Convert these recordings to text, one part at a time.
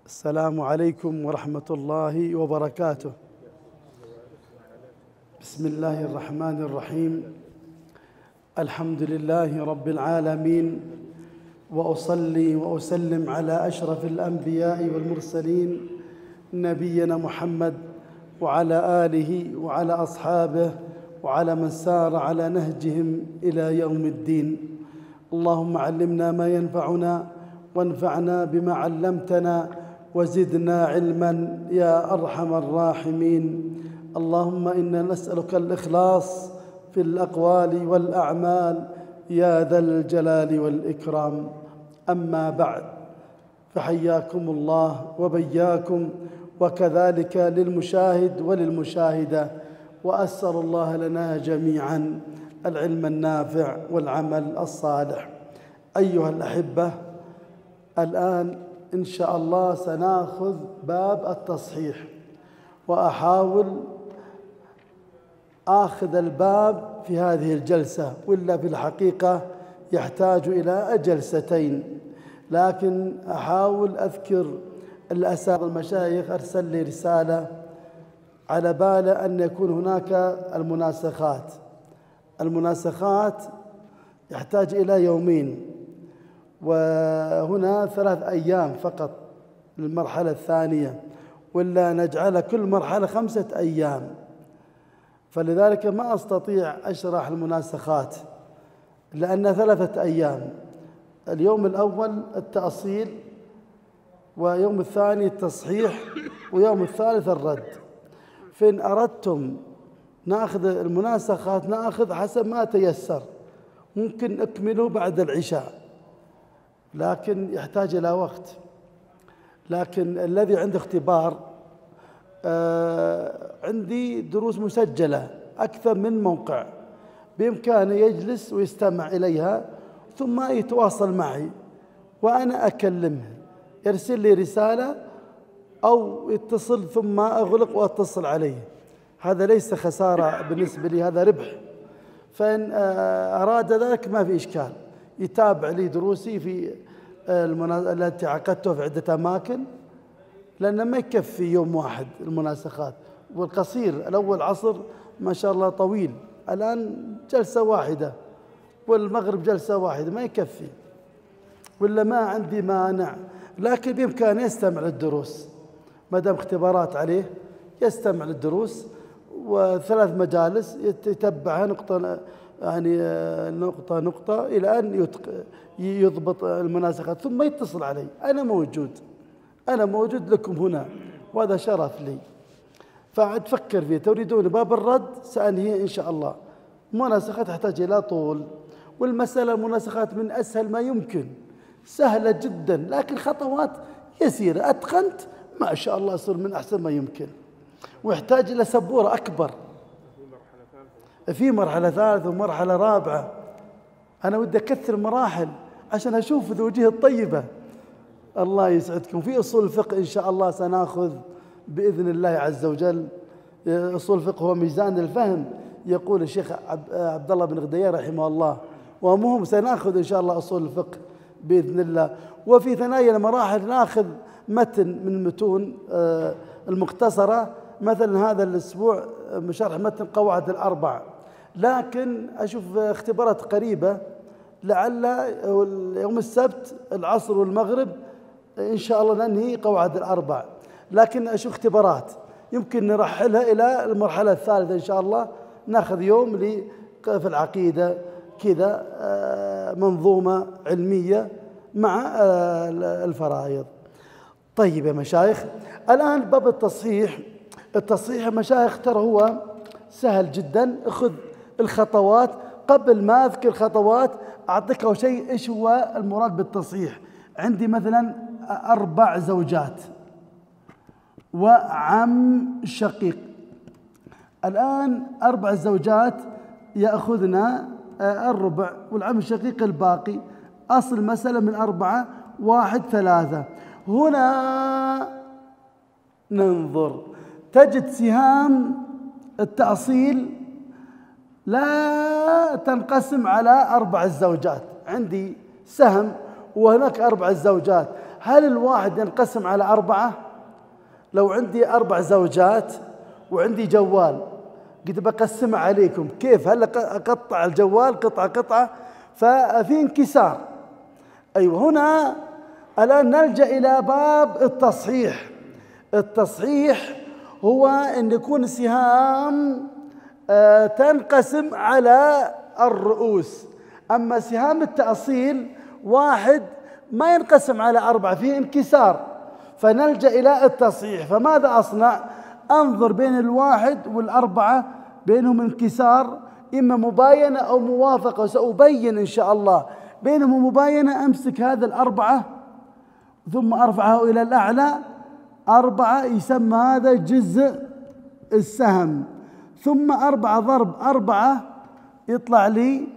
السلام عليكم ورحمة الله وبركاته. بسم الله الرحمن الرحيم. الحمد لله رب العالمين، وأصلي وأسلم على أشرف الأنبياء والمرسلين نبينا محمد وعلى آله وعلى أصحابه وعلى من سار على نهجهم إلى يوم الدين. اللهم علمنا ما ينفعنا وانفعنا بما علمتنا وزدنا علما يا أرحم الراحمين. اللهم إنا نسألك الإخلاص في الأقوال والأعمال يا ذا الجلال والإكرام. أما بعد، فحياكم الله وبياكم، وكذلك للمشاهد وللمشاهدة، وأسأل الله لنا جميعا العلم النافع والعمل الصالح. أيها الأحبة، الآن إن شاء الله سنأخذ باب التصحيح، وأحاول آخذ الباب في هذه الجلسة، وإلا في الحقيقة يحتاج إلى جلستين، لكن أحاول أذكر الأساتذة المشايخ أرسل لي رسالة على باله أن يكون هناك المناسخات يحتاج إلى يومين، وهنا 3 أيام فقط للمرحلة الثانية، ولا نجعل كل مرحلة 5 أيام، فلذلك ما أستطيع أشرح المناسخات لأن 3 أيام. اليوم الأول التأصيل، ويوم الثاني التصحيح، ويوم الثالث الرد. فإن أردتم نأخذ المناسخات نأخذ حسب ما تيسر، ممكن أكمله بعد العشاء، لكن يحتاج إلى وقت. لكن الذي عنده اختبار، عندي دروس مسجلة أكثر من موقع، بإمكانه يجلس ويستمع إليها ثم يتواصل معي وأنا أكلمه، يرسل لي رسالة أو يتصل ثم أغلق وأتصل عليه. هذا ليس خسارة بالنسبة لي، هذا ربح. فإن أراد ذلك ما في إشكال، يتابع لي دروسي في التي عقدتها في عدة أماكن، لأن ما يكفي يوم واحد المناسخات، والقصير الأول عصر ما شاء الله طويل، الآن جلسة واحدة، والمغرب جلسة واحدة، ما يكفي، ولا ما عندي مانع. لكن بإمكانه يستمع للدروس، ما دام اختبارات عليه يستمع للدروس، و3 مجالس يتبعها نقطة، يعني نقطة إلى أن يضبط المناسخات، ثم يتصل علي. أنا موجود لكم هنا، وهذا شرف لي. فأتفكر فيه. تريدون باب الرد سأنهي إن شاء الله. المناسخات تحتاج إلى طول، والمسألة المناسخات من أسهل ما يمكن، سهلة جدا، لكن خطوات يسيرة. أتقنت ما شاء الله يصير من أحسن ما يمكن، ويحتاج إلى سبورة أكبر. في مرحلة ثالثة ومرحلة رابعة. أنا ودي أكثر مراحل عشان أشوف الوجوه الطيبة. الله يسعدكم. في أصول الفقه إن شاء الله سنأخذ بإذن الله عز وجل. أصول الفقه هو ميزان الفهم، يقول الشيخ عبد الله بن غدير رحمه الله، ومهم سنأخذ إن شاء الله أصول الفقه بإذن الله. وفي ثنايا المراحل نأخذ متن من المتون المختصرة، مثلا هذا الأسبوع شرح متن قواعد الأربع، لكن أشوف اختبارات قريبة، لعل يوم السبت العصر والمغرب إن شاء الله ننهي قواعد الأربع، لكن أشوف اختبارات يمكن نرحلها إلى المرحلة الثالثة إن شاء الله، ناخذ يوم في العقيدة كذا، منظومة علمية مع الفرائض. طيب يا مشايخ، الآن باب التصحيح يا مشايخ ترى هو سهل جدا. اخذ الخطوات. قبل ما أذكر الخطوات أعطيك أول شيء إيش هو المراد بالتصحيح. عندي مثلا 4 زوجات وعم شقيق. الآن 4 زوجات يأخذنا الربع، والعم الشقيق الباقي. أصل المسألة من 4 1 3. هنا ننظر، تجد سهام التأصيل لا تنقسم على 4 زوجات. عندي سهم وهناك 4 زوجات. هل الواحد ينقسم على 4؟ لو عندي 4 زوجات وعندي جوال قلت بقسمه عليكم، كيف؟ هل أقطع الجوال قطعة؟ ففي انكسار. أيوة، هنا الآن نلجأ إلى باب التصحيح. التصحيح هو أن يكون سهام تنقسم على الرؤوس، أما سهام التأصيل واحد ما ينقسم على 4، فيه انكسار، فنلجأ إلى التصحيح. فماذا أصنع؟ أنظر بين الواحد والأربعة بينهم انكسار، إما مباينة أو موافقة، وسأبين إن شاء الله. بينهم مباينة أمسك هذا الأربعة ثم أرفعه إلى الأعلى 4، يسمى هذا جزء السهم، ثم 4 ضرب 4 يطلع لي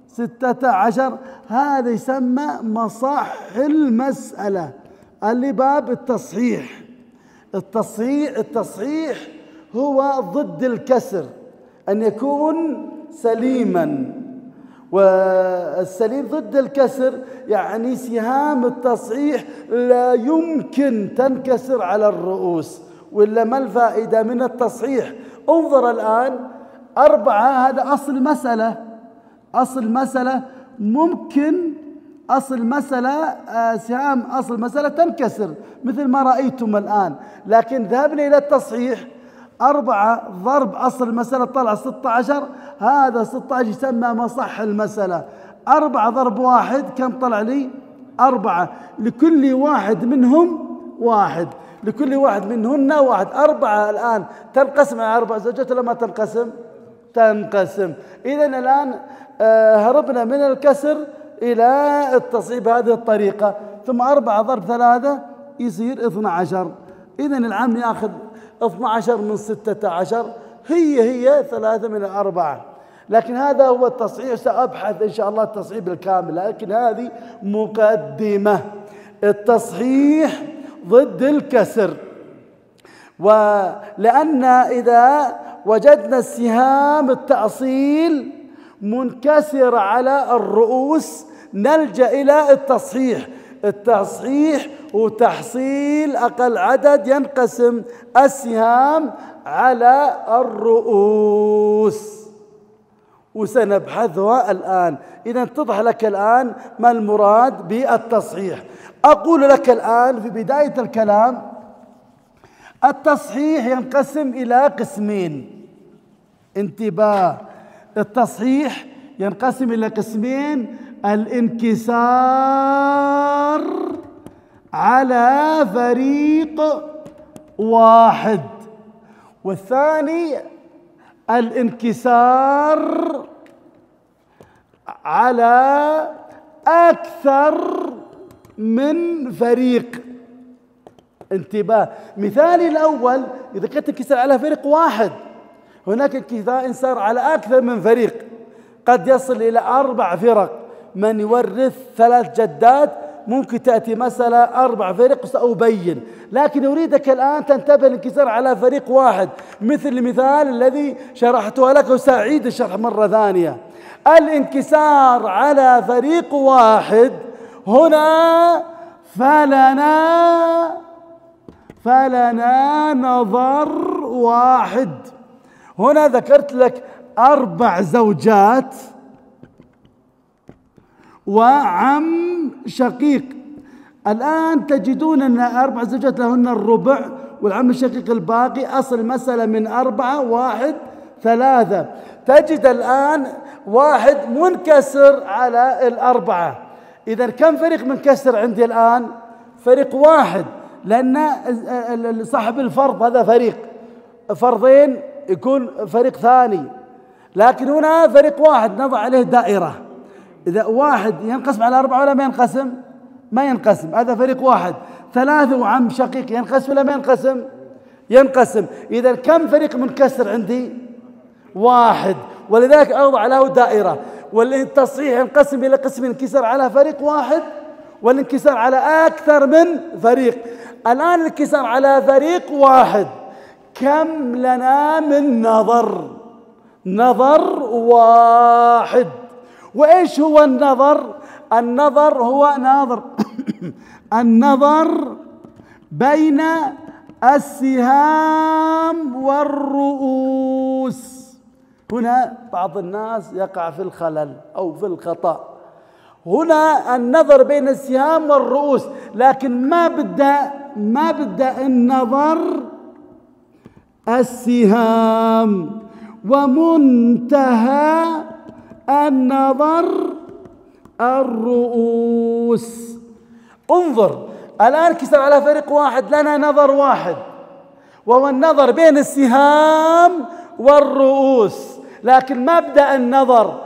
16، هذا يسمى مصح المسألة اللي باب التصحيح. التصحيح هو ضد الكسر، أن يكون سليما، والسليم ضد الكسر، يعني سهام التصحيح لا يمكن تنكسر على الرؤوس، وإلا ما الفائدة من التصحيح؟ انظر الآن 4 هذا أصل مسألة، أصل مسألة ممكن أصل مسألة سهام أصل مسألة تنكسر مثل ما رأيتم الآن، لكن ذهبنا إلى التصحيح 4 ضرب أصل المسألة طلع 16، هذا 16 يسمى مصح المسألة. 4 ضرب 1 كم طلع لي؟ 4، لكل واحد منهم واحد، لكل واحد منهن واحد. 4 الآن تنقسم على 4 زوجات ولا ما تنقسم؟ تنقسم. إذن الآن هربنا من الكسر إلى التصحيح بهذه الطريقة، ثم 4 ضرب 3 يصير 12. إذن العام يأخذ 12 من 16، هي 3 من 4. لكن هذا هو التصحيح، سأبحث إن شاء الله التصحيح بالكامل، لكن هذه مقدمة. التصحيح ضد الكسر، ولأن إذا وجدنا السهام التأصيل منكسر على الرؤوس نلجأ إلى التصحيح. التصحيح وتحصيل أقل عدد ينقسم السهام على الرؤوس، وسنبحثها الآن. إذا اتضح لك الآن ما المراد بالتصحيح. أقول لك الآن في بداية الكلام، التصحيح ينقسم إلى قسمين. انتباه، التصحيح ينقسم إلى قسمين: الانكسار على فريق واحد، والثاني الانكسار على أكثر من فريق. انتباه، مثالي الأول إذا كنت انكسار على فريق واحد، هناك انكسار على أكثر من فريق، قد يصل إلى 4 فرق. من يورث 3 جدات ممكن تأتي مسألة 4 فرق، سأبين. لكن أريدك الآن تنتبه الانكسار على فريق واحد، مثل المثال الذي شرحته لك وسأعيد الشرح مرة ثانية. الانكسار على فريق واحد هنا فلنا نظر واحد. هنا ذكرت لك 4 زوجات وعم شقيق. الآن تجدون أن 4 زوجات لهن الربع والعم الشقيق الباقي. أصل المسألة من 4 1 3. تجد الآن 1 منكسر على 4. إذا كم فريق منكسر عندي الآن؟ فريق واحد، لأن صاحب الفرض هذا فريق، فرضين يكون فريق ثاني، لكن هنا فريق واحد نضع عليه دائرة. إذا 1 ينقسم على 4 ولا ما ينقسم؟ ما ينقسم، هذا فريق واحد. 3 وعم شقيق ينقسم ولا ما ينقسم؟ ينقسم. إذا كم فريق منكسر عندي؟ 1، ولذلك أوضع له دائرة. والتصحيح ينقسم إلى قسمين: انكسار على فريق واحد والانكسار على أكثر من فريق. الآن الانكسار على فريق واحد كم لنا من نظر؟ نظر واحد. وإيش هو النظر؟ النظر هو ناظر النظر بين السهام والرؤوس. هنا بعض الناس يقع في الخلل أو في الخطأ. هنا النظر بين السهام والرؤوس، لكن ما بدأ النظر السهام، ومنتهى النظر الرؤوس. انظر الآن كسر على فريق واحد، لنا نظر واحد وهو النظر بين السهام والرؤوس، لكن مبدأ النظر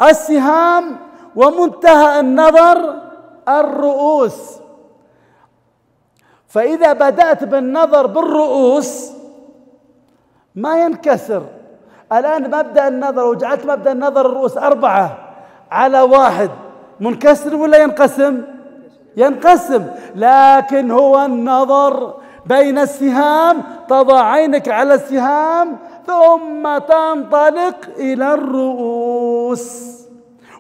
السهام ومنتهى النظر الرؤوس. فإذا بدأت بالنظر بالرؤوس ما ينكسر. الآن مبدأ النظر وجعلت مبدأ النظر الرؤوس 4/1 منكسر ولا ينقسم؟ ينقسم. لكن هو النظر بين السهام، تضع عينك على السهام ثم تنطلق إلى الرؤوس.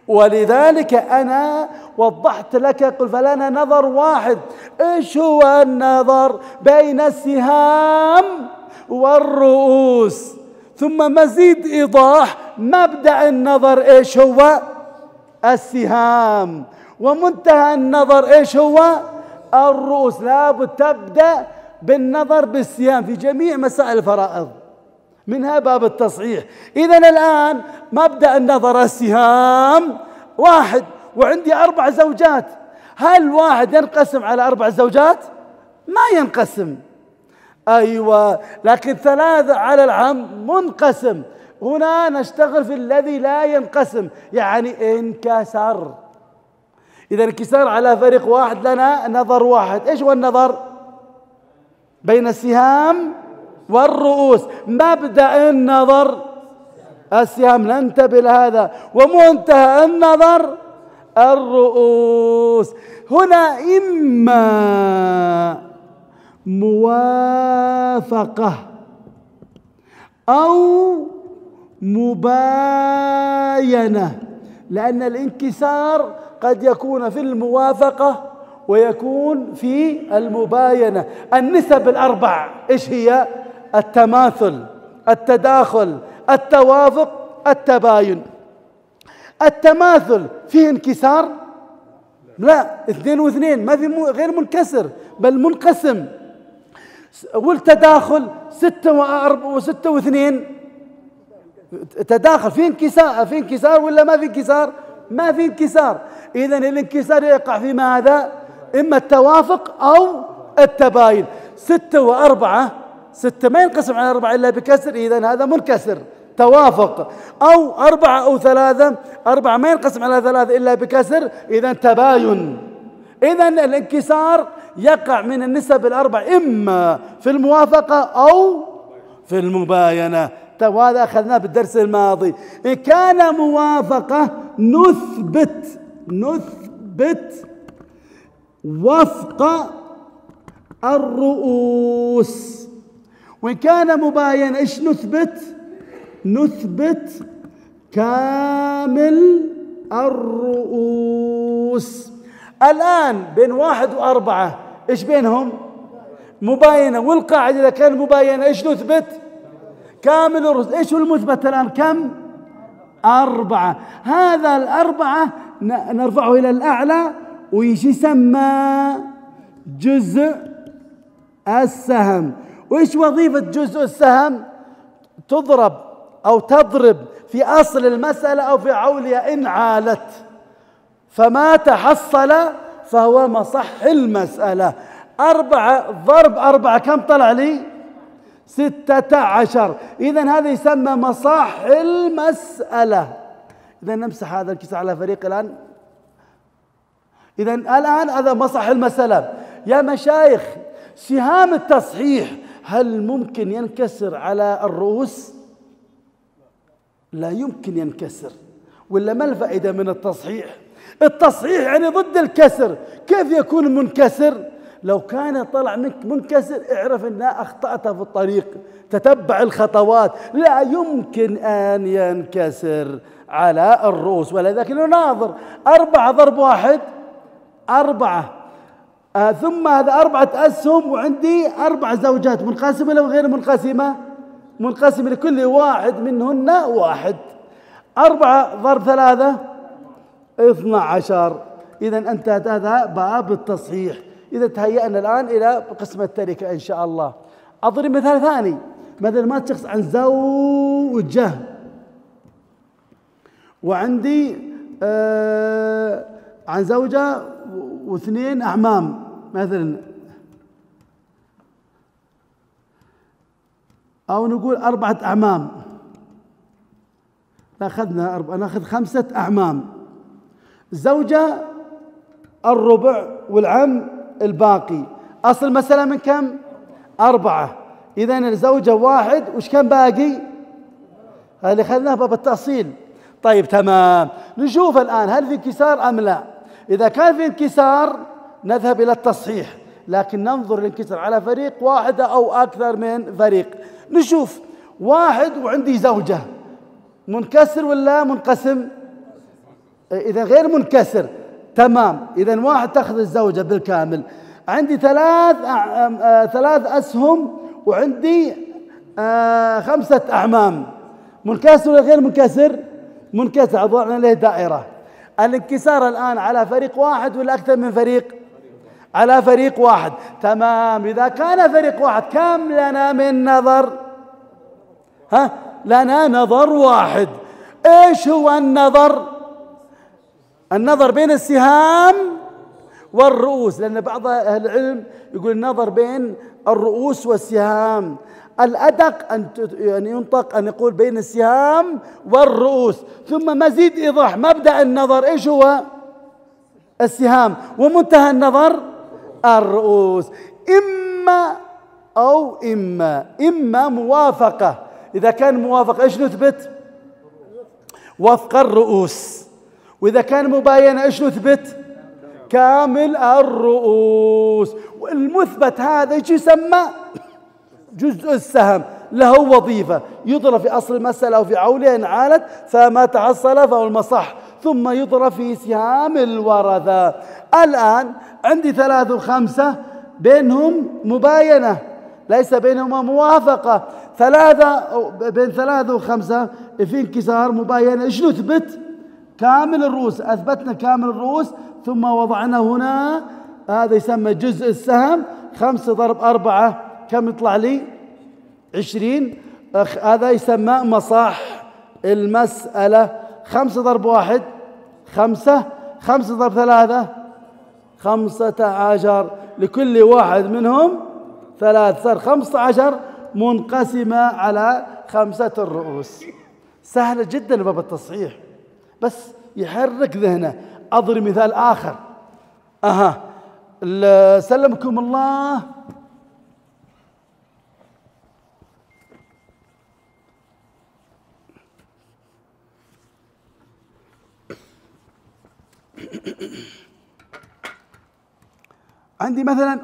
ولذلك أنا وضحت لك، قل فلنا نظر واحد. إيش هو النظر بين السهام والرؤوس؟ ثم مزيد إيضاح، مبدأ النظر إيش هو؟ السهام، ومنتهى النظر إيش هو؟ الرؤوس. لابد تبدأ بالنظر بالسهام في جميع مسائل الفرائض، منها باب التصحيح. إذن الآن مبدأ النظر السهام واحد، وعندي 4 زوجات. هل واحد ينقسم على 4 زوجات؟ ما ينقسم. أيوة، لكن 3 على العم منقسم. هنا نشتغل في الذي لا ينقسم، يعني انكسر. إذا انكسار على فريق واحد لنا نظر واحد. إيش هو النظر؟ بين السهام والرؤوس. مبدأ النظر السهام، ننتبه لهذا، ومنتهى النظر الرؤوس. هنا إما موافقة أو مباينة، لأن الانكسار قد يكون في الموافقة ويكون في المباينة. النسب ال4 إيش هي؟ التماثل، التداخل، التوافق، التباين. التماثل فيه انكسار؟ لا، 2 و2 ما في، غير منكسر بل منقسم. والتداخل 6 و6 و2 تداخل، في انكسار. في انكسار ولا ما في انكسار؟ ما في انكسار. إذن الانكسار يقع في ماذا؟ إما التوافق أو التباين. 6 و4، 6 ما ينقسم على 4 إلا بكسر، إذن هذا منكسر توافق. أو 4 أو 3، 4 ما ينقسم على 3 إلا بكسر، إذن تباين. إذن الانكسار يقع من النسب ال4 إما في الموافقة أو في المباينة. وهذا أخذناه بالدرس الماضي. إن كان موافقة نثبت وفق الرؤوس، وإن كان مباينة إيش نثبت كامل الرؤوس. الآن بين 1 و4 إيش بينهم؟ مباينة. والقاعدة إذا كان مباينة إيش نثبت؟ كامل الرؤوس. إيش هو المثبت الآن؟ كم؟ 4. هذا ال4 نرفعه إلى الأعلى وإيش يسمى؟ جزء السهم. وإيش وظيفة جزء السهم؟ تضرب أو تضرب في أصل المسألة أو في عولها إن عالت، فما تحصل فهو مصح المسألة. 4 ضرب 4 كم طلع لي؟ 16. إذن هذا يسمى مصح المسألة. إذن نمسح هذا الكيس على فريق الآن. إذن الآن هذا مصح المسألة. يا مشايخ، سهام التصحيح هل ممكن ينكسر على الرؤوس؟ لا يمكن ينكسر. ولا ما الفائدة من التصحيح؟ التصحيح يعني ضد الكسر. كيف يكون منكسر؟ لو كان طلع منك منكسر اعرف أنها أخطأت في الطريق، تتبع الخطوات. لا يمكن أن ينكسر على الرؤوس. ولذلك نناظر 4 ضرب 1 4 ثم هذا 4 أسهم وعندي 4 زوجات منقسمة ولا غير منقسمة؟ منقسمة، لكل واحد منهن 1. 4 ضرب 3 12. إذا انتهت هذا باب التصحيح. إذا تهيأنا الآن إلى قسم التركة إن شاء الله. أضرب مثال ثاني، مثل ما شخص عن زوجة وعندي عن زوجة و2 أعمام مثلا، أو نقول 4 أعمام، ناخذ 5 أعمام. زوجة الربع والعم الباقي. أصل المسألة من كم؟ 4. إذن الزوجة 1 وش كان باقي؟ هذا اللي أخذناه باب التأصيل. طيب تمام، نشوف الآن هل في انكسار أم لا. إذا كان في انكسار نذهب إلى التصحيح، لكن ننظر الانكسار على فريق واحدة أو أكثر من فريق. نشوف 1 وعندي زوجة، منكسر ولا منقسم؟ إذا غير منكسر. تمام، إذا 1 تأخذ الزوجة بالكامل. عندي 3 أسهم وعندي 5 أعمام، منكسر ولا غير منكسر؟ منكسر، وضعنا له دائرة. الانكسار الآن على فريق واحد ولا أكثر من فريق؟ على فريق واحد. تمام، إذا كان فريق واحد كم لنا من نظر؟ لنا نظر واحد. إيش هو النظر؟ النظر بين السهام والرؤوس، لأن بعض أهل العلم يقول النظر بين الرؤوس والسهام. الأدق أن ينطق أن يقول بين السهام والرؤوس. ثم مزيد إيضاح، مبدأ النظر إيش هو؟ السهام، ومنتهى النظر الرؤوس. إما أو إما موافقة. إذا كان موافقة إيش نثبت؟ وفق الرؤوس. وإذا كان مباينة إيش نثبت؟ كامل الرؤوس. والمثبت هذا إيش يسمى؟ جزء السهم، له وظيفة يضرب في أصل المسألة أو في عولها إن عالت، فما تحصل فهو المصح، ثم يضرب في سهام الورثة. الآن عندي 3 و5 بينهم مباينة، ليس بينهما موافقة. بين 3 و5 في انكسار مباينة. إيش نثبت؟ كامل الرؤوس. أثبتنا كامل الرؤوس، ثم وضعنا هنا هذا يسمى جزء السهم. 5 ضرب 4 كم يطلع لي؟ 20. هذا يسمى مصاح المسألة. 5 ضرب 1 5، 5 ضرب 3 15، لكل واحد منهم 3، صار 15 منقسمة على 5 الرؤوس. سهلة جدا باب التصحيح، بس يحرك ذهنه. أضرب مثال آخر. سلمكم الله. عندي مثلا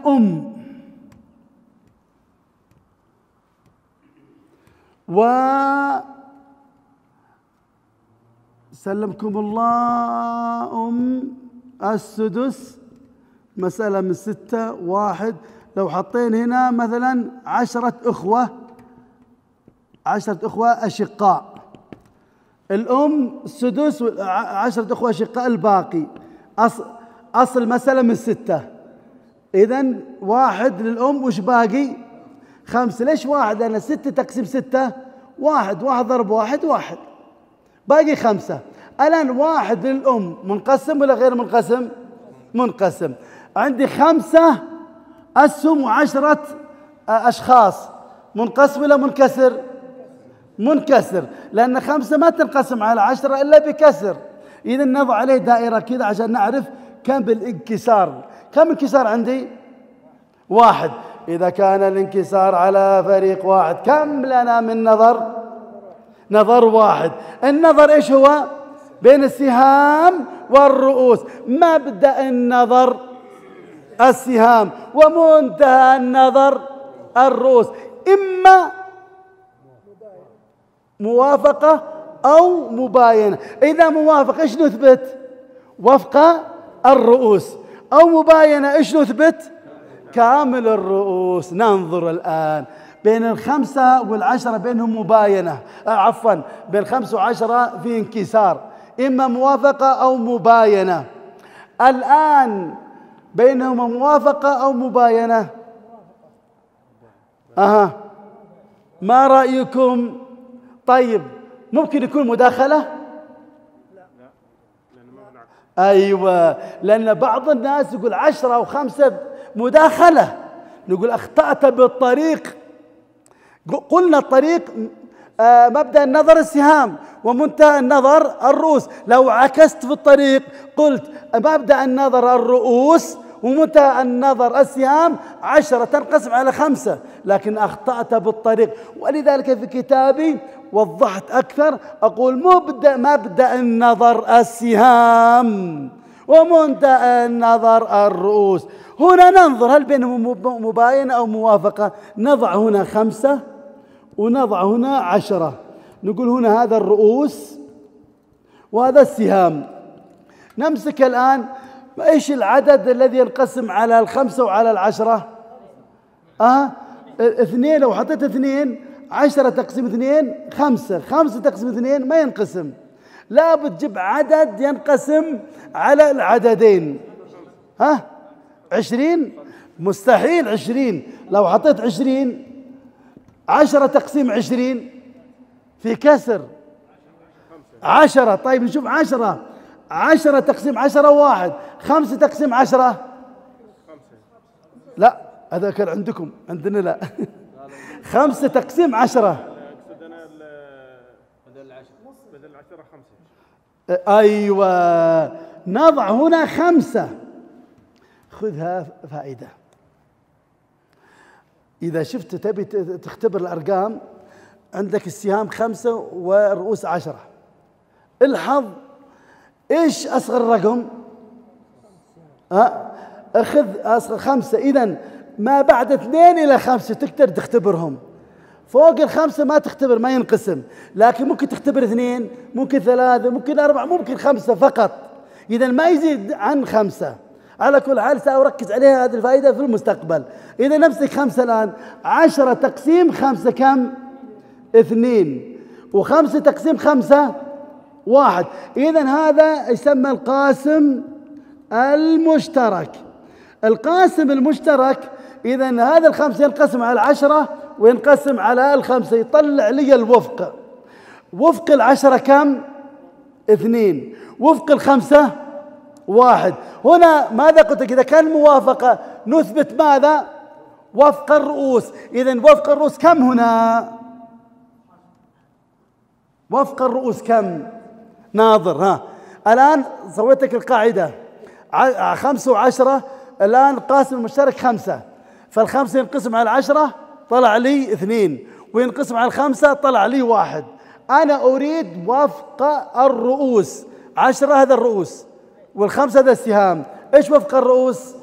سلمكم الله السدس، مسألة من 6 1. لو حطين هنا مثلا 10 أخوة أشقاء، الأم السدس 10 أخوة أشقاء الباقي. أصل المسألة من 6. إذن 1 للأم، وش باقي؟ 5. ليش 1؟ لأن 6 تقسيم 6 1 ضرب 1 1، باقي 5. الآن 1 للأم منقسم ولا غير منقسم؟ منقسم. عندي 5 أسهم و10 أشخاص، منقسم ولا منكسر؟ منكسر، لأن 5 ما تنقسم على 10 إلا بكسر. إذا نضع عليه دائرة كذا عشان نعرف كم بالانكسار. كم انكسار عندي؟ 1. إذا كان الانكسار على فريق واحد كم لنا من نظر؟ نظر واحد. النظر إيش هو؟ بين السهام والرؤوس. مبدأ النظر السهام، ومنتهى النظر الرؤوس. إما موافقة أو مباينة. إذا موافقة إيش نثبت؟ وفق الرؤوس. أو مباينة، إيش نثبت؟ كامل الرؤوس. ننظر الآن بين الخمسة والعشرة بينهم مباينة، عفوا بين الخمسة وعشرة في انكسار، إما موافقة أو مباينة. الآن بينهما موافقة أو مباينة؟ ما رأيكم؟ طيب ممكن يكون مداخلة؟ أيوة، لأن بعض الناس يقول 10 و5 مداخلة، نقول أخطأت بالطريق. قلنا الطريق مبدأ النظر السهام ومنتهى النظر الرؤوس. لو عكست في الطريق قلت مبدأ النظر الرؤوس ومنتهى النظر السهام 10 تنقسم على 5، لكن أخطأت بالطريق. ولذلك في كتابي وضحت أكثر، أقول مبدأ النظر السهام ومنتهى النظر الرؤوس. هنا ننظر هل بينهم مباينة أو موافقة. نضع هنا 5 ونضع هنا 10، نقول هنا هذا الرؤوس وهذا السهام. نمسك الآن إيش العدد الذي ينقسم على 5 وعلى 10؟ 2. لو حطيت 2 10 تقسيم 2 5، 5 تقسيم 2 ما ينقسم، لا بتجيب عدد ينقسم على العددين. 20 مستحيل. 20 لو حطيت 20 10 تقسيم 20 في كسر 10. طيب نشوف 10 تقسيم 10 1، 5 تقسيم 10 لا، هذا كان عندكم، عندنا لا. 5 تقسيم 10 بدل 10 5. أيوة، نضع هنا 5. خذها فائدة. إذا شفت تبي تختبر الأرقام، عندك السهام 5 والرؤوس 10، الحظ إيش أصغر رقم؟ أخذ أصغر 5. إذن ما بعد 2 إلى 5 تقدر تختبرهم. فوق 5 ما تختبر، ما ينقسم، لكن ممكن تختبر 2، ممكن 3، ممكن 4، ممكن 5 فقط. إذن ما يزيد عن 5. على كل حال سأركز عليها هذه الفائدة في المستقبل. إذا نمسك 5 الآن، 10 تقسيم 5 كم؟ 2، و5 تقسيم 5 1. إذن هذا يسمى القاسم المشترك. القاسم المشترك، إذن هذا 5 ينقسم على 10 وينقسم على 5، يطلع لي الوفق. وفق 10 كم؟ 2، وفق 5 1. هنا ماذا قلت لك؟ إذا كان موافقة نثبت ماذا؟ وفق الرؤوس. إذن وفق الرؤوس كم هنا؟ وفق الرؤوس كم؟ ناظر. الآن سويت لك القاعدة 5 و10. الآن القاسم المشترك 5، فال5 ينقسم على 10 طلع لي 2، وينقسم على 5 طلع لي 1. أنا أريد وفق الرؤوس. 10 هذا الرؤوس، وال5 هذا السهام. إيش وفق الرؤوس؟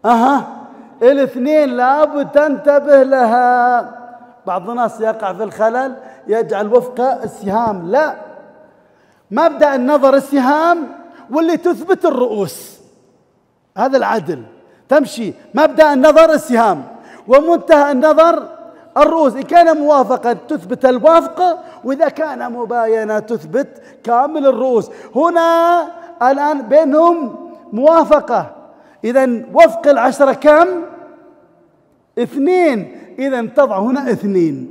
2 لابد تنتبه لها. بعض الناس يقع في الخلل، يجعل وفق السهام. لا، مبدأ النظر السهام واللي تثبت الرؤوس، هذا العدل. تمشي مبدأ النظر السهام ومنتهى النظر الرؤوس. إن كان موافقا تثبت الوفق، وإذا كان مباينة تثبت كامل الرؤوس. هنا الآن بينهم موافقة، إذن وفق 10 كم؟ 2. إذن تضع هنا 2.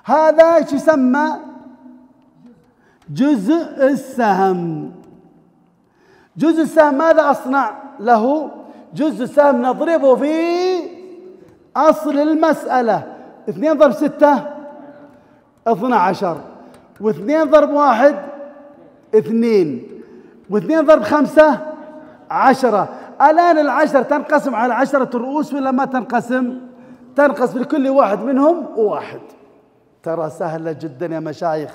هذا ايش يسمى؟ جزء السهم. جزء السهم ماذا أصنع له؟ جزء السهم نضربه في أصل المسألة. 2 ضرب 6 12، و2 ضرب 1 2، و2 ضرب 5 10. الآن 10 تنقسم على 10 الرؤوس ولا ما تنقسم؟ تنقسم لكل واحد منهم 1. ترى سهلة جدا يا مشايخ.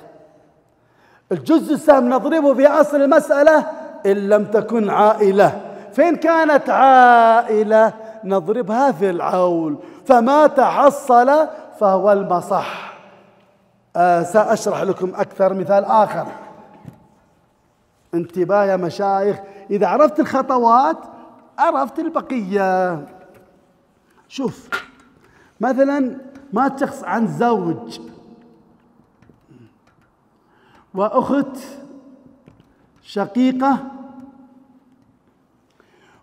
الجزء السهم نضربه في أصل المسألة إن لم تكن عائلة. فإن كانت عائلة نضربها في العول، فما تحصل فهو المصح. سأشرح لكم أكثر مثال آخر. انتباه يا مشايخ، إذا عرفت الخطوات عرفت البقية. شوف مثلا مات شخص عن زوج وأخت شقيقة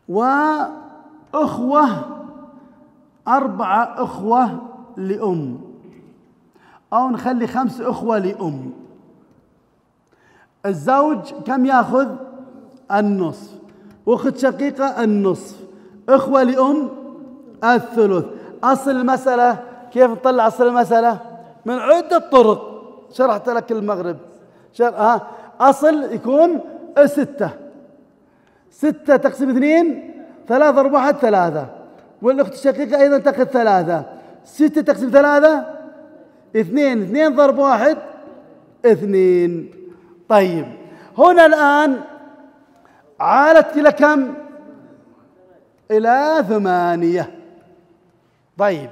وأخوة 4 أخوة لأم، أو نخلي 5 أخوة لأم. الزوج كم يأخذ؟ النصف، أخت شقيقة النصف، أخوة لأم الثلث. أصل المسألة كيف نطلع أصل المسألة؟ من عدة طرق شرحت لك المغرب. أصل يكون 6 تقسم 2 3 4 3، والأخت الشقيقة أيضا تأخذ 3. 6 تقسم 3 2، 2 ضرب 1 2. طيب هنا الآن عالت إلى كم؟ إلى 8. طيب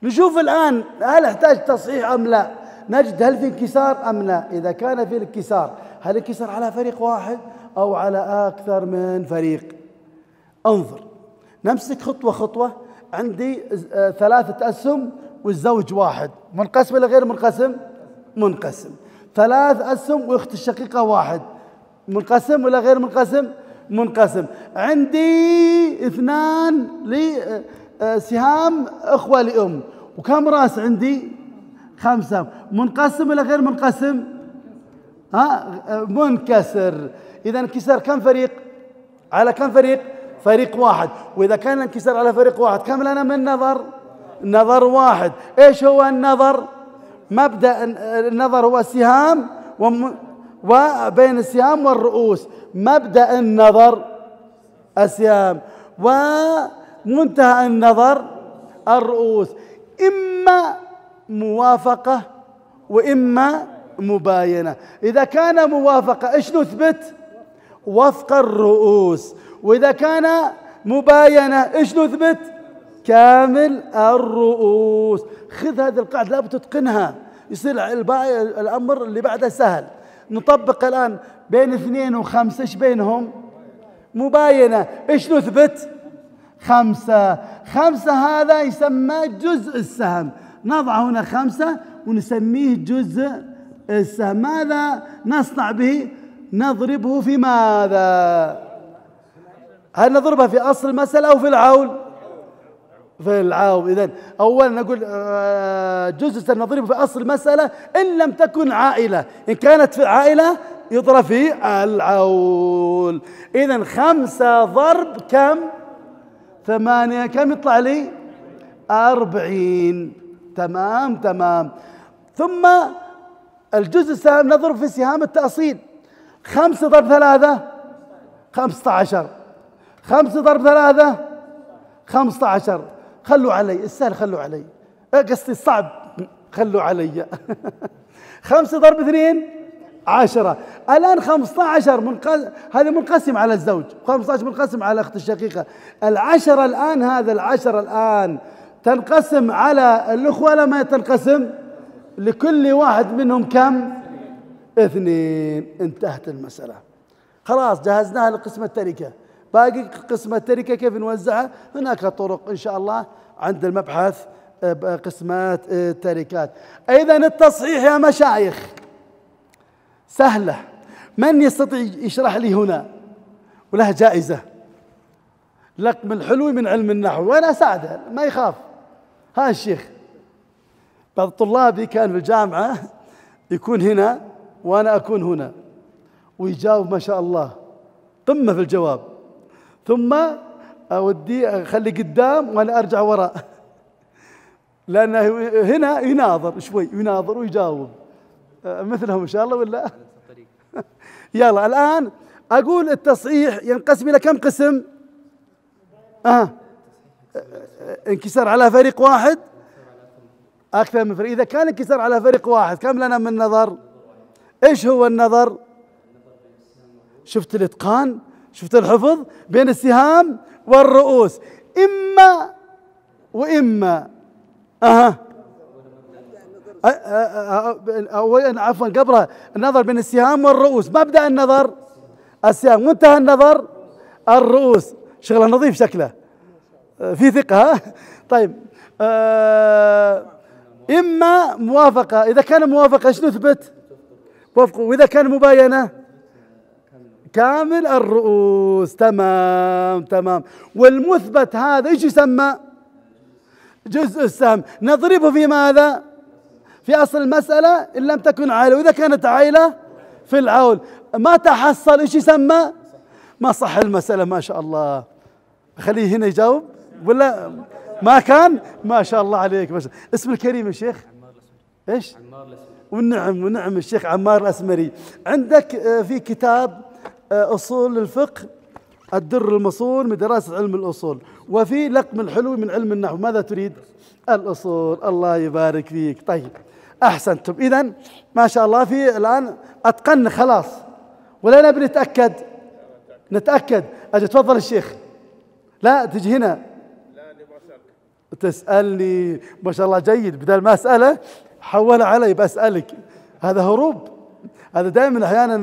نشوف الآن هل يحتاج تصحيح أم لا، نجد هل في انكسار أم لا. إذا كان في انكسار، هل انكسر على فريق واحد أو على أكثر من فريق؟ انظر، نمسك خطوة خطوة. عندي 3 أسهم والزوج 1، منقسم ولا غير منقسم؟ منقسم. 3 أسهم وأخت الشقيقة 1، منقسم ولا غير منقسم؟ منقسم. عندي 2 لسهام أخوة لأم، وكم رأس عندي؟ 5، منقسم ولا غير منقسم؟ منكسر. إذا انكسر كم فريق؟ على كم فريق؟ فريق واحد. وإذا كان الانكسار على فريق واحد كم لنا من نظر؟ نظر واحد. إيش هو النظر؟ مبدأ النظر هو السهام وبين السهام والرؤوس. مبدأ النظر السهام ومنتهى النظر الرؤوس. إما موافقة وإما مباينة. إذا كان موافقة إيش نثبت؟ وفق الرؤوس. وإذا كان مباينة إيش نثبت؟ كامل الرؤوس. خذ هذه القاعدة لا بتتقنها، يصير الأمر اللي بعده سهل. نطبق الآن بين 2 و5 إيش بينهم؟ مباينة. إيش نثبت؟ 5. 5 هذا يسمى جزء السهم. نضع هنا 5 ونسميه جزء السهم. ماذا نصنع به؟ نضربه في ماذا؟ هل نضربها في أصل المسألة أو في العول؟ في العول. إذن أولا نقول جزء السهم نضربه في أصل المسألة إن لم تكن عائلة. إن كانت في عائلة يضرب في العول. إذن 5 ضرب كم؟ 8. كم يطلع لي؟ 40. تمام. ثم الجزء السهم نضرب في سهام التأصيل. 5 ضرب 3 15. 5 ضرب 3 15. خلوا علي السهل، خلوا علي قصدي الصعب، خلوا علي. 5 ضرب 2 10. الآن 15 هذا منقسم على الزوج، 15 منقسم على أخت الشقيقة. 10 الآن، هذا 10 الآن تنقسم على الأخوة لما تنقسم لكل واحد منهم كم؟ 2. انتهت المسألة، خلاص جهزناها لقسم التركة. باقي قسم التركة كيف نوزعها؟ هناك طرق إن شاء الله عند المبحث قسمات التركات. أيضا التصحيح يا مشايخ سهلة. من يستطيع يشرح لي هنا؟ وله جائزة لقم الحلو من علم النحو، وأنا أساعده ما يخاف. ها الشيخ، بعض طلابي كان في الجامعة يكون هنا وأنا أكون هنا ويجاوب ما شاء الله قمة في الجواب، ثم أوديه أخلي قدام وأنا أرجع وراء، لأنه هنا يناظر شوي، يناظر ويجاوب مثلهم إن شاء الله ولا؟ يلا الآن أقول التصحيح ينقسم إلى كم قسم؟ انكسار على فريق واحد، أكثر من فريق. إذا كان انكسار على فريق واحد كم لنا من نظر؟ إيش هو النظر؟ شفت الإتقان؟ شفت الحفظ بين السهام والرؤوس. إما وإما. عفوا قبلها النظر بين السهام والرؤوس. مبدأ النظر السهام، منتهى النظر الرؤوس. شغله نظيف شكله، في ثقة. طيب إما موافقة، إذا كان موافقة إيش نثبت؟ وفقه. وإذا كان مباينة كامل الرؤوس. تمام تمام. والمثبت هذا إيش يسمى؟ جزء السهم. نضربه في ماذا؟ في أصل المسألة إن لم تكن عائلة، وإذا كانت عائلة في العول. ما تحصل إيش يسمى؟ ما صح المسألة. ما شاء الله. خليه هنا يجاوب ولا ما كان؟ ما شاء الله عليك. ما شاء الله. اسم الكريم يا شيخ ايش؟ عمار الأسمري. والنعم ونعم الشيخ عمار الأسمري. عندك في كتاب أصول الفقه الدر المصون من دراسة علم الأصول، وفي لقم الحلو من علم النحو. ماذا تريد؟ الأصول. الله يبارك فيك. طيب أحسنتم. إذن ما شاء الله في الآن أتقن خلاص، ولا نبي نتأكد؟ نتأكد. أجل تفضل الشيخ. لا تجي هنا تسألني. ما شاء الله جيد. بدل ما أسأله حول علي بسألك. هذا هروب. هذا دائما أحيانا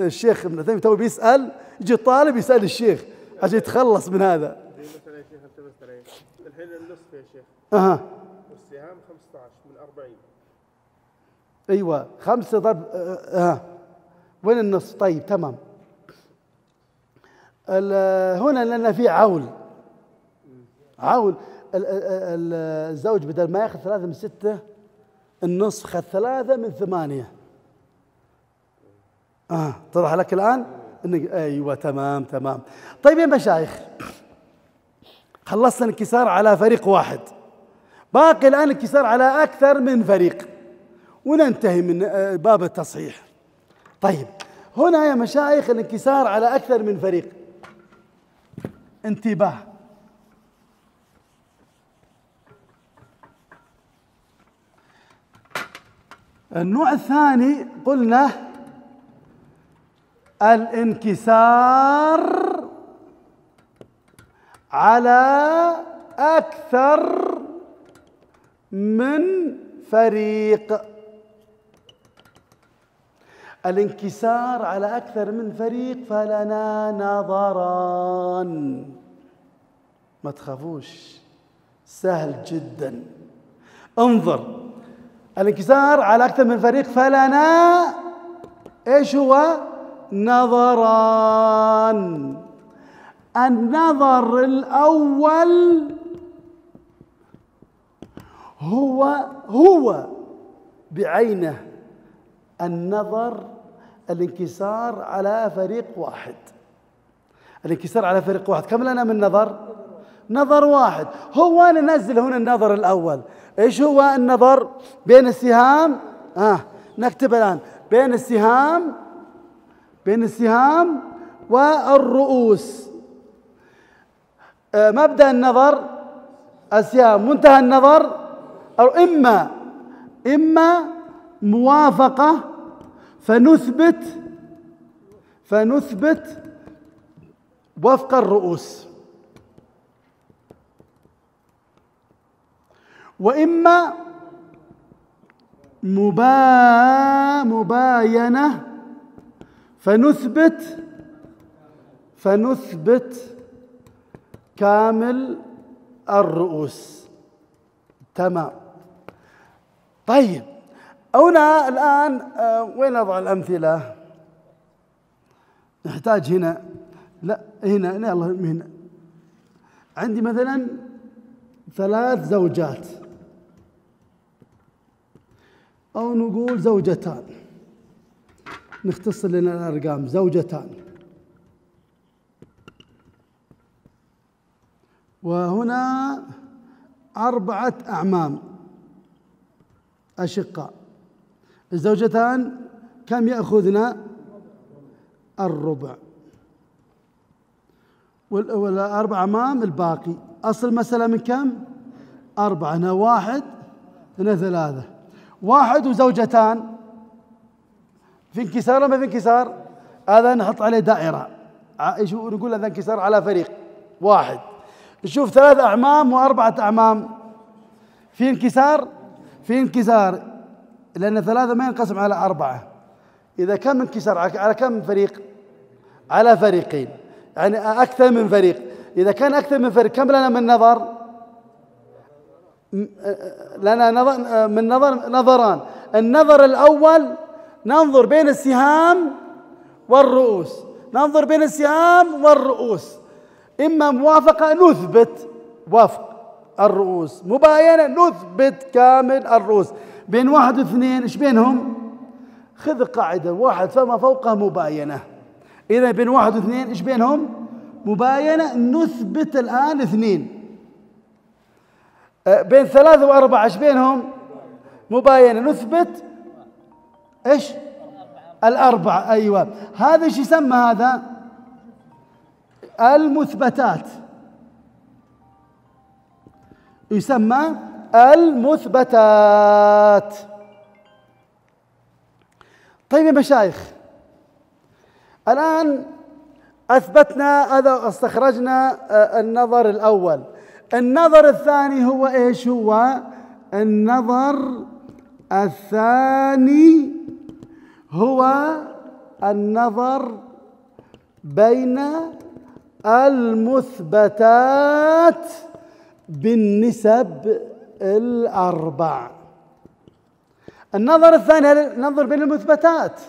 الشيخ ابن عثيمين تو بيسأل، يجي الطالب يسأل الشيخ عشان يتخلص من هذا. مثلا يا شيخ الحين النصف يا شيخ. والسهام 15 من 40. أيوة 5 ضرب وين النصف؟ طيب تمام. هنا لأن في عول. الزوج بدل ما ياخذ 3 من 6 النصف خذ 3 من 8. اتضح لك الآن؟ أيوة تمام تمام. طيب يا مشايخ، خلصنا الانكسار على فريق واحد، باقي الآن الانكسار على أكثر من فريق وننتهي من باب التصحيح. طيب هنا يا مشايخ الانكسار على أكثر من فريق. انتباه، النوع الثاني قلنا الانكسار على أكثر من فريق. الانكسار على أكثر من فريق فلنا نظران. ما تخافوش، سهل جدا. انظر، الانكسار على أكثر من فريق فلنا إيش هو؟ نظران. النظر الأول هو بعينه النظر الانكسار على فريق واحد. الانكسار على فريق واحد كم لنا من نظر؟ نظر واحد. هو ننزل هنا النظر الأول. إيش هو النظر؟ بين السهام. نكتب الآن بين السهام والرؤوس. مبدأ النظر السهام، منتهى النظر أو إما موافقة فنثبت وفق الرؤوس، وإما مباينة فنثبت كامل الرؤوس. تمام. طيب هنا الآن وين أضع الأمثلة؟ نحتاج هنا، لا هنا يلا هنا. عندي مثلا 3 زوجات أو نقول زوجتان، نختصر لنا الأرقام. زوجتان، وهنا 4 أعمام أشقاء. الزوجتان كم يأخذنا؟ الربع، وال4 أعمام الباقي. أصل المسألة من كم؟ 4. هنا 1 هنا 3. 1 وزوجتان في انكسار ما في انكسار؟ هذا نحط عليه دائرة. نقول هذا انكسار على فريق واحد. نشوف 3 أعمام و4 أعمام في انكسار؟ في انكسار، لأن 3 ما ينقسم على 4. إذا كم انكسار على كم فريق؟ على فريقين، يعني أكثر من فريق. إذا كان أكثر من فريق كم لنا من نظر؟ لنا نظر من نظران. النظر الأول ننظر بين السهام والرؤوس، ننظر بين السهام والرؤوس، إما موافقة نثبت وفق الرؤوس، مباينة نثبت كامل الرؤوس. بين 1 و2 إيش بينهم؟ خذ قاعدة 1 فما فوقه مباينة. إذا بين 1 و2 إيش بينهم؟ مباينة، نثبت الآن 2. بين 3 و4 إيش بينهم؟ مباينة، نثبت إيش؟ 4. أيوة، هذا إيش يسمى؟ هذا المثبتات، يسمى المثبتات. طيب يا مشايخ، الآن أثبتنا هذا، استخرجنا النظر الأول. النظر الثاني هو إيش؟ هو النظر الثاني هو النظر بين المثبتات بالنسب الأربع. النظر الثاني ننظر بين المثبتات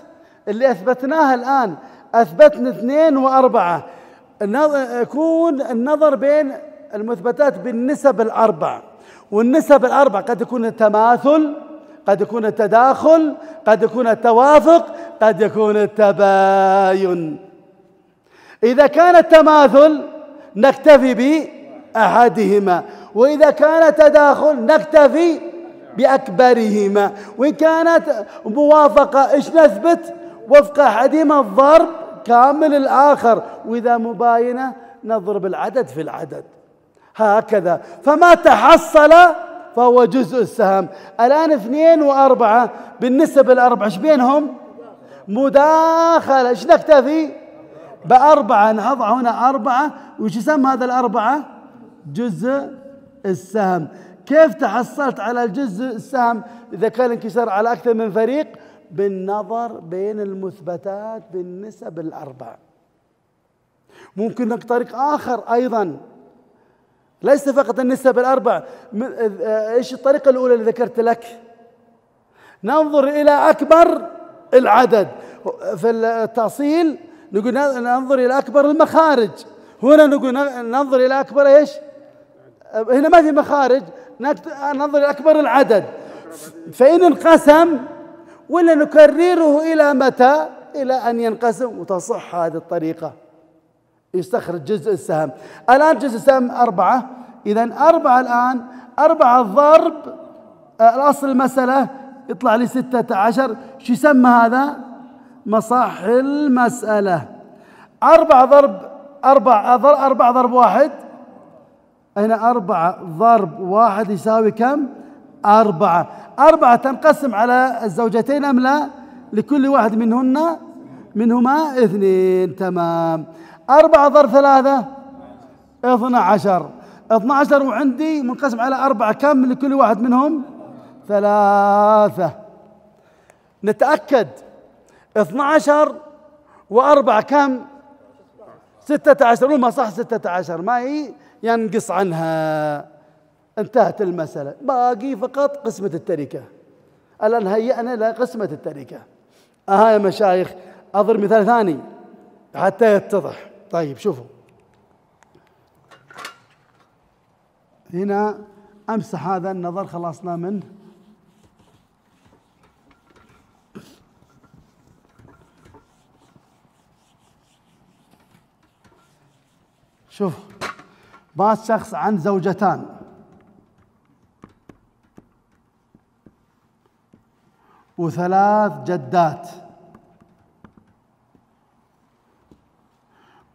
اللي أثبتناها الآن، أثبتنا 2 و4، يكون النظر بين المثبتات بالنسب الأربع. والنسب الأربع قد يكون التماثل، قد يكون التداخل، قد يكون التوافق، قد يكون التباين. إذا كان التماثل نكتفي بأحدهما، وإذا كان تداخل نكتفي بأكبرهما، وإن كانت موافقة إيش نثبت؟ وفق أحدهما الضرب كامل الآخر، وإذا مباينة نضرب العدد في العدد، هكذا. فما تحصل فهو جزء السهم. الآن 2 و4 بالنسب الأربع إيش بينهم؟ مداخلة. إيش نكتفي؟ ب4. نضع هنا 4، وش يسمى هذا ال4؟ جزء السهم. كيف تحصلت على الجزء السهم إذا كان انكسار على أكثر من فريق؟ بالنظر بين المثبتات بالنسب الأربع. ممكن لك طريق آخر أيضا، ليس فقط النسب الأربع. إيش الطريقة الأولى اللي ذكرت لك؟ ننظر إلى أكبر العدد. في التأصيل نقول ننظر إلى أكبر المخارج، هنا نقول ننظر إلى أكبر إيش؟ هنا ما في مخارج، ننظر إلى أكبر العدد. فإن انقسم ولا نكرره إلى متى؟ إلى أن ينقسم، وتصح هذه الطريقة، يستخرج جزء السهم. الآن جزء السهم 4، إذن 4 الآن 4 ضرب الأصل المسألة يطلع لي 16. شو يسمى هذا؟ مصح المسألة. 4 ضرب 4 ضرب 1، هنا 4 ضرب 1 يساوي كم؟ 4. 4 تنقسم على الزوجتين أم لا؟ لكل واحد منهما 2. تمام. 4 ضرب 3 12. 12 وعندي منقسم على 4 كم لكل واحد منهم؟ 3. نتأكد 12 و4 كم؟ 16. ما صح 16، ما ينقص عنها. انتهت المسألة، باقي فقط قسمة التركة. الآن هيئنا لقسمة التركة. يا مشايخ، أضرب مثال ثاني حتى يتضح. طيب شوفوا هنا، أمسح هذا النظر خلصنا منه. شوف، مات شخص عن زوجتان و3 جدات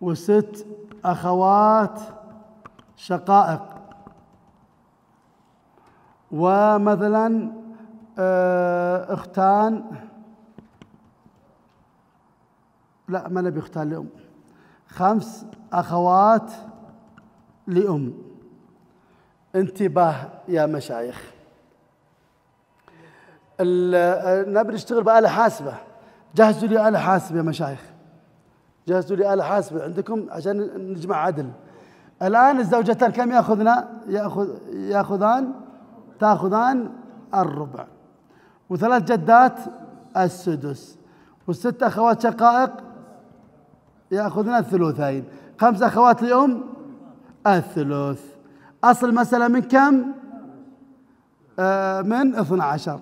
و6 أخوات شقائق، ومثلا أختان، لا ما نبي أختان لأم، 5 أخوات لأم. انتباه يا مشايخ، نبي نشتغل بآلة حاسبة. جهزوا لي آلة حاسبة يا مشايخ. جهزوا لي آلة حاسبة عندكم عشان نجمع عدل. الآن الزوجتان كم تأخذان الربع، وثلاث جدات السدس، والست أخوات شقائق يأخذن الثلثين، 5 أخوات لأم الثلث. أصل المسألة من كم؟ من 12.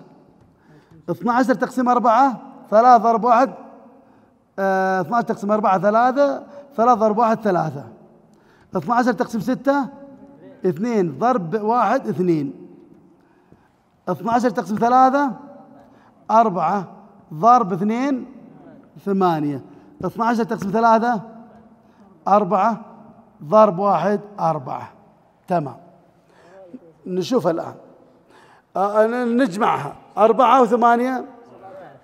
12 تقسيم 4، 3 ضرب 1، 12 تقسيم 4 3، 3 ضرب 1 3. 12 تقسيم 6 2 ضرب 1 2. 12 تقسيم 3 4 ضرب 2 8. 12 تقسيم 3 4 ضرب 1 4. تمام. نشوف الآن نجمعها. 4 و8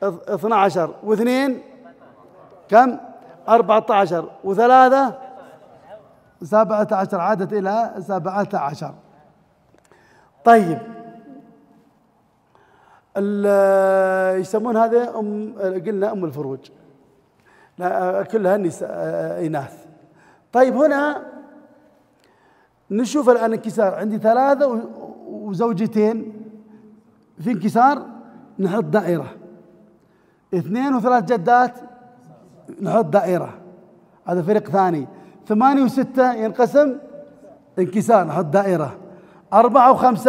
12 و2 كم؟ 14 و3 17 عادت إلى 17. طيب يسمون هذا قلنا أم الفروج، لا كلها إناث. طيب هنا نشوف الآن انكسار. عندي 3 وزوجتين في انكسار، نحط دائرة. 2 و3 جدات نحط دائرة، هذا فريق ثاني. 8 و6 ينقسم انكسار، نحط دائرة. 4 و5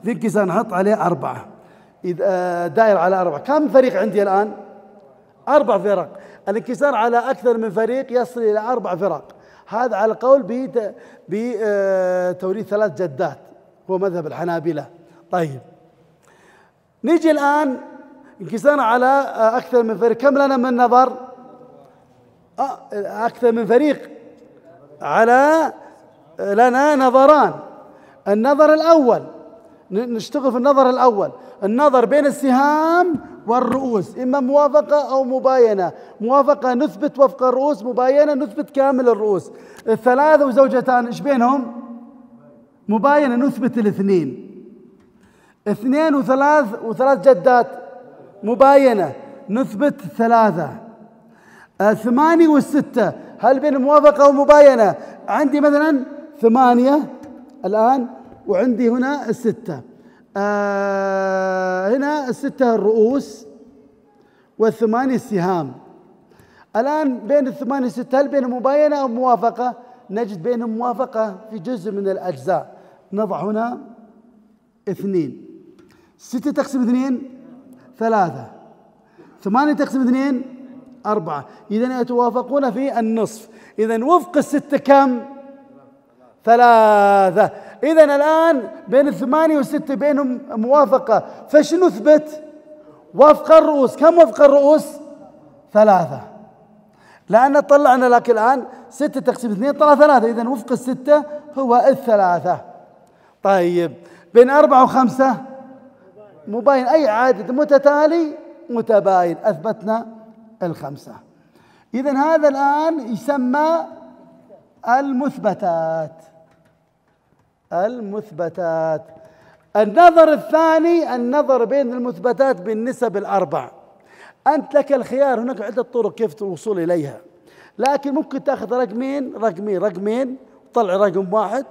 في انكسار، نحط عليه 4. إذا دائرة على 4، كم فريق عندي الآن؟ 4 فرق. الانكسار على أكثر من فريق يصل إلى 4 فرق. هذا على قول بتوريث 3 جدات، هو مذهب الحنابلة. طيب نيجي الآن انكسار على أكثر من فريق، كم لنا من نظر؟ أكثر من فريق، لنا نظران. النظر الأول نشتغل في النظر الأول، النظر بين السهام والرؤوس، إما موافقة أو مباينة. موافقة نثبت وفق الرؤوس، مباينة نثبت كامل الرؤوس. 3 وزوجتان إيش بينهم؟ مباينة نثبت 2. 2 و3 جدات مباينة نثبت 3. 8 و6 هل بين موافقة أو مباينة؟ عندي مثلا 8 الآن، وعندي هنا 6. هنا 6 الرؤوس وال8 السهام. الآن بين 8 و6 هل بين مباينة أو موافقة؟ نجد بينهم موافقة في جزء من الأجزاء. نضع هنا 2. 6 تقسم 2 3. 8 تقسم 2 4. إذن يتوافقون في النصف. إذن وفق 6 كم؟ 3. إذن الآن بين 8 و6 بينهم موافقة، فش نثبت؟ وفق الرؤوس. كم وفق الرؤوس؟ 3. لأن طلعنا لك الآن 6 تقسيم 2 طلع 3. إذن وفق 6 هو 3. طيب بين 4 و5 مباين، أي عدد متتالي متباين، أثبتنا 5. إذن هذا الآن يسمى المثبتات. النظر الثاني النظر بين المثبتات بالنسب ال4. أنت لك الخيار، هناك عدة طرق كيف الوصول إليها، لكن ممكن تأخذ رقمين وطلع رقم واحد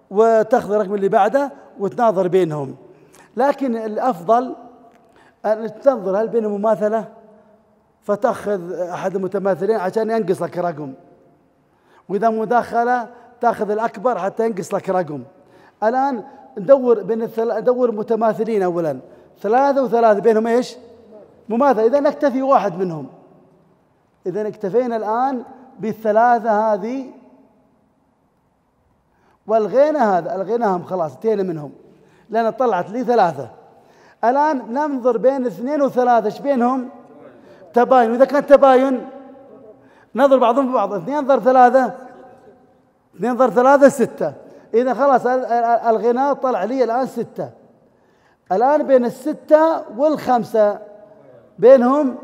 وتأخذ الرقم اللي بعده وتناظر بينهم. لكن الأفضل أن تنظر هل بينهم مماثلة، فتأخذ أحد المتماثلين عشان ينقص لك رقم، وإذا مداخلة تأخذ الأكبر حتى ينقص لك رقم. الآن ندور متماثلين. أولا 3 و3 بينهم إيش؟ مماثل. إذا نكتفي واحد منهم. إذا اكتفينا الآن بالثلاثة هذه ألغيناهم خلاص، انتهينا منهم لأن طلعت لي 3. الآن ننظر بين 2 و3 ايش بينهم؟ تباين. وإذا كان تباين نظر بعضهم ببعض. 2 ضرب 3 6. إذا خلاص الغناء طلع لي الآن 6. الآن بين 6 و5 بينهم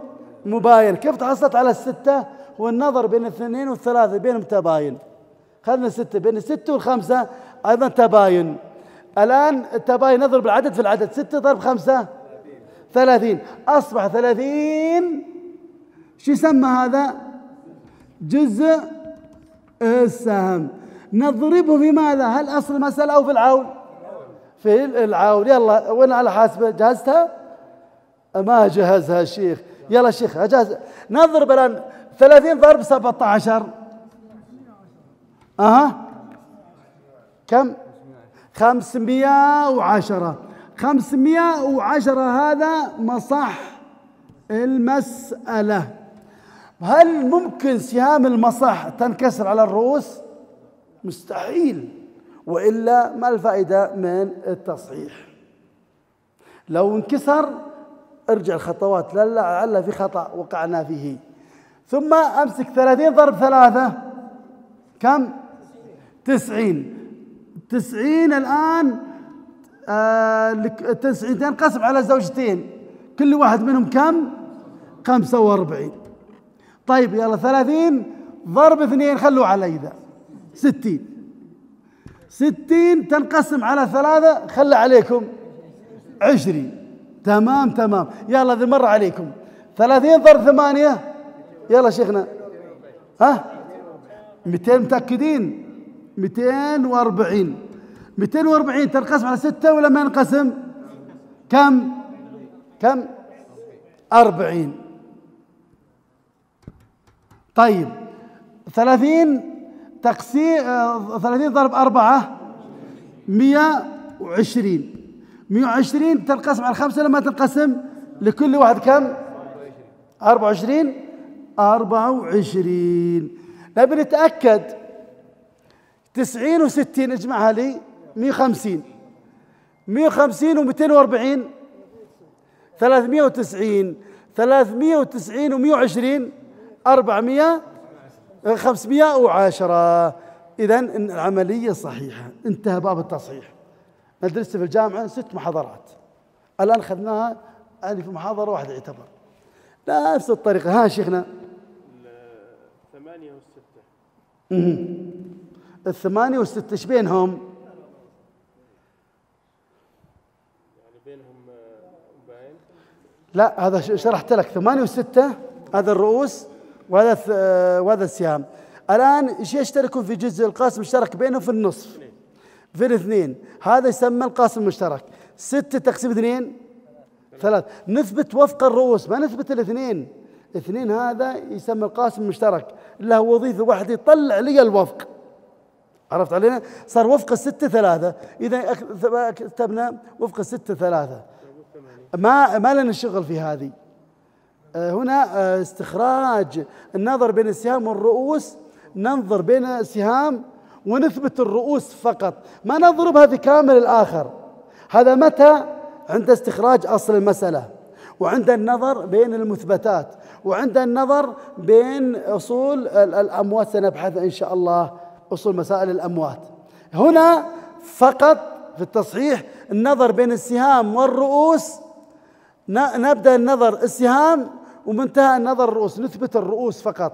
مباين. كيف تحصلت على 6؟ هو النظر بين 2 و3 بينهم تباين. خذنا 6 بين 6 و5 أيضا تباين. الآن التباين نضرب العدد في العدد. 6 ضرب 5 30. أصبح 30. شو يسمى هذا؟ جزء السهم. نضربه في ماذا؟ هل أصل المسألة أو في العون؟ في العون. يلا وين على حاسبة؟ جهزتها؟ ما جهزها الشيخ. يلا الشيخ أجهز. نضرب الآن 30 ضرب 17. كم؟ 510. 510 هذا مصح المسألة. هل ممكن سهام المصح تنكسر على الرؤوس؟ مستحيل، وإلا ما الفائدة من التصحيح؟ لو انكسر ارجع الخطوات، لعل في خطأ وقعنا فيه. ثم أمسك 30 ضرب 3 كم؟ 90. 90 الآن 90 تنقسم على زوجتين، كل واحد منهم كم؟ 45. طيب يلا 30 ضرب 2 خلوا علي ذا 60. 60 تنقسم على 3 خلى عليكم 20. تمام. يلا ذي مرة عليكم 30 ضرب 8. يلا شيخنا 200 متأكدين؟ 240. 240 تنقسم على 6 ولا ما ينقسم؟ كم؟ 40. طيب 30 ضرب 4 120. 120 تنقسم على 5 لما تنقسم لكل واحد كم؟ 24. 24. نبي نتأكد. 90 و60 اجمعها لي 150. 150 و240 390. 390 و120 400 510. إذن العملية صحيحة. انتهى باب التصحيح. ندرس في الجامعة 6 محاضرات، الآن أخذناها يعني في محاضرة واحدة يعتبر نفس الطريقة. شيخنا 8 و6. 8 و6 ايش بينهم؟ يعني بينهم باين. لا هذا شرحت لك 8 و6 هذا الرؤوس وهذا السهام. الآن ايش يشتركون في جزء القاسم المشترك بينهم في النصف في الاثنين، هذا يسمى القاسم المشترك. 6 تقسيم 2 3. نثبت وفق الرؤوس، ما نثبت الاثنين. 2 هذا يسمى القاسم المشترك، له وظيفة واحدة يطلع لي الوفق. عرفت علينا؟ صار وفق 6 3. إذا كتبنا وفق 6 3 ما لنا شغل في هذه. هنا استخراج النظر بين السهام والرؤوس، ننظر بين السهام ونثبت الرؤوس فقط، ما نضربها في كامل الآخر. هذا متى؟ عند استخراج أصل المسألة، وعند النظر بين المثبتات، وعند النظر بين أصول الأموات. سنبحث إن شاء الله أصول مسائل الأموات. هنا فقط في التصحيح النظر بين السهام والرؤوس، نبدأ النظر السهام ومنتهى النظر الرؤوس، نثبت الرؤوس فقط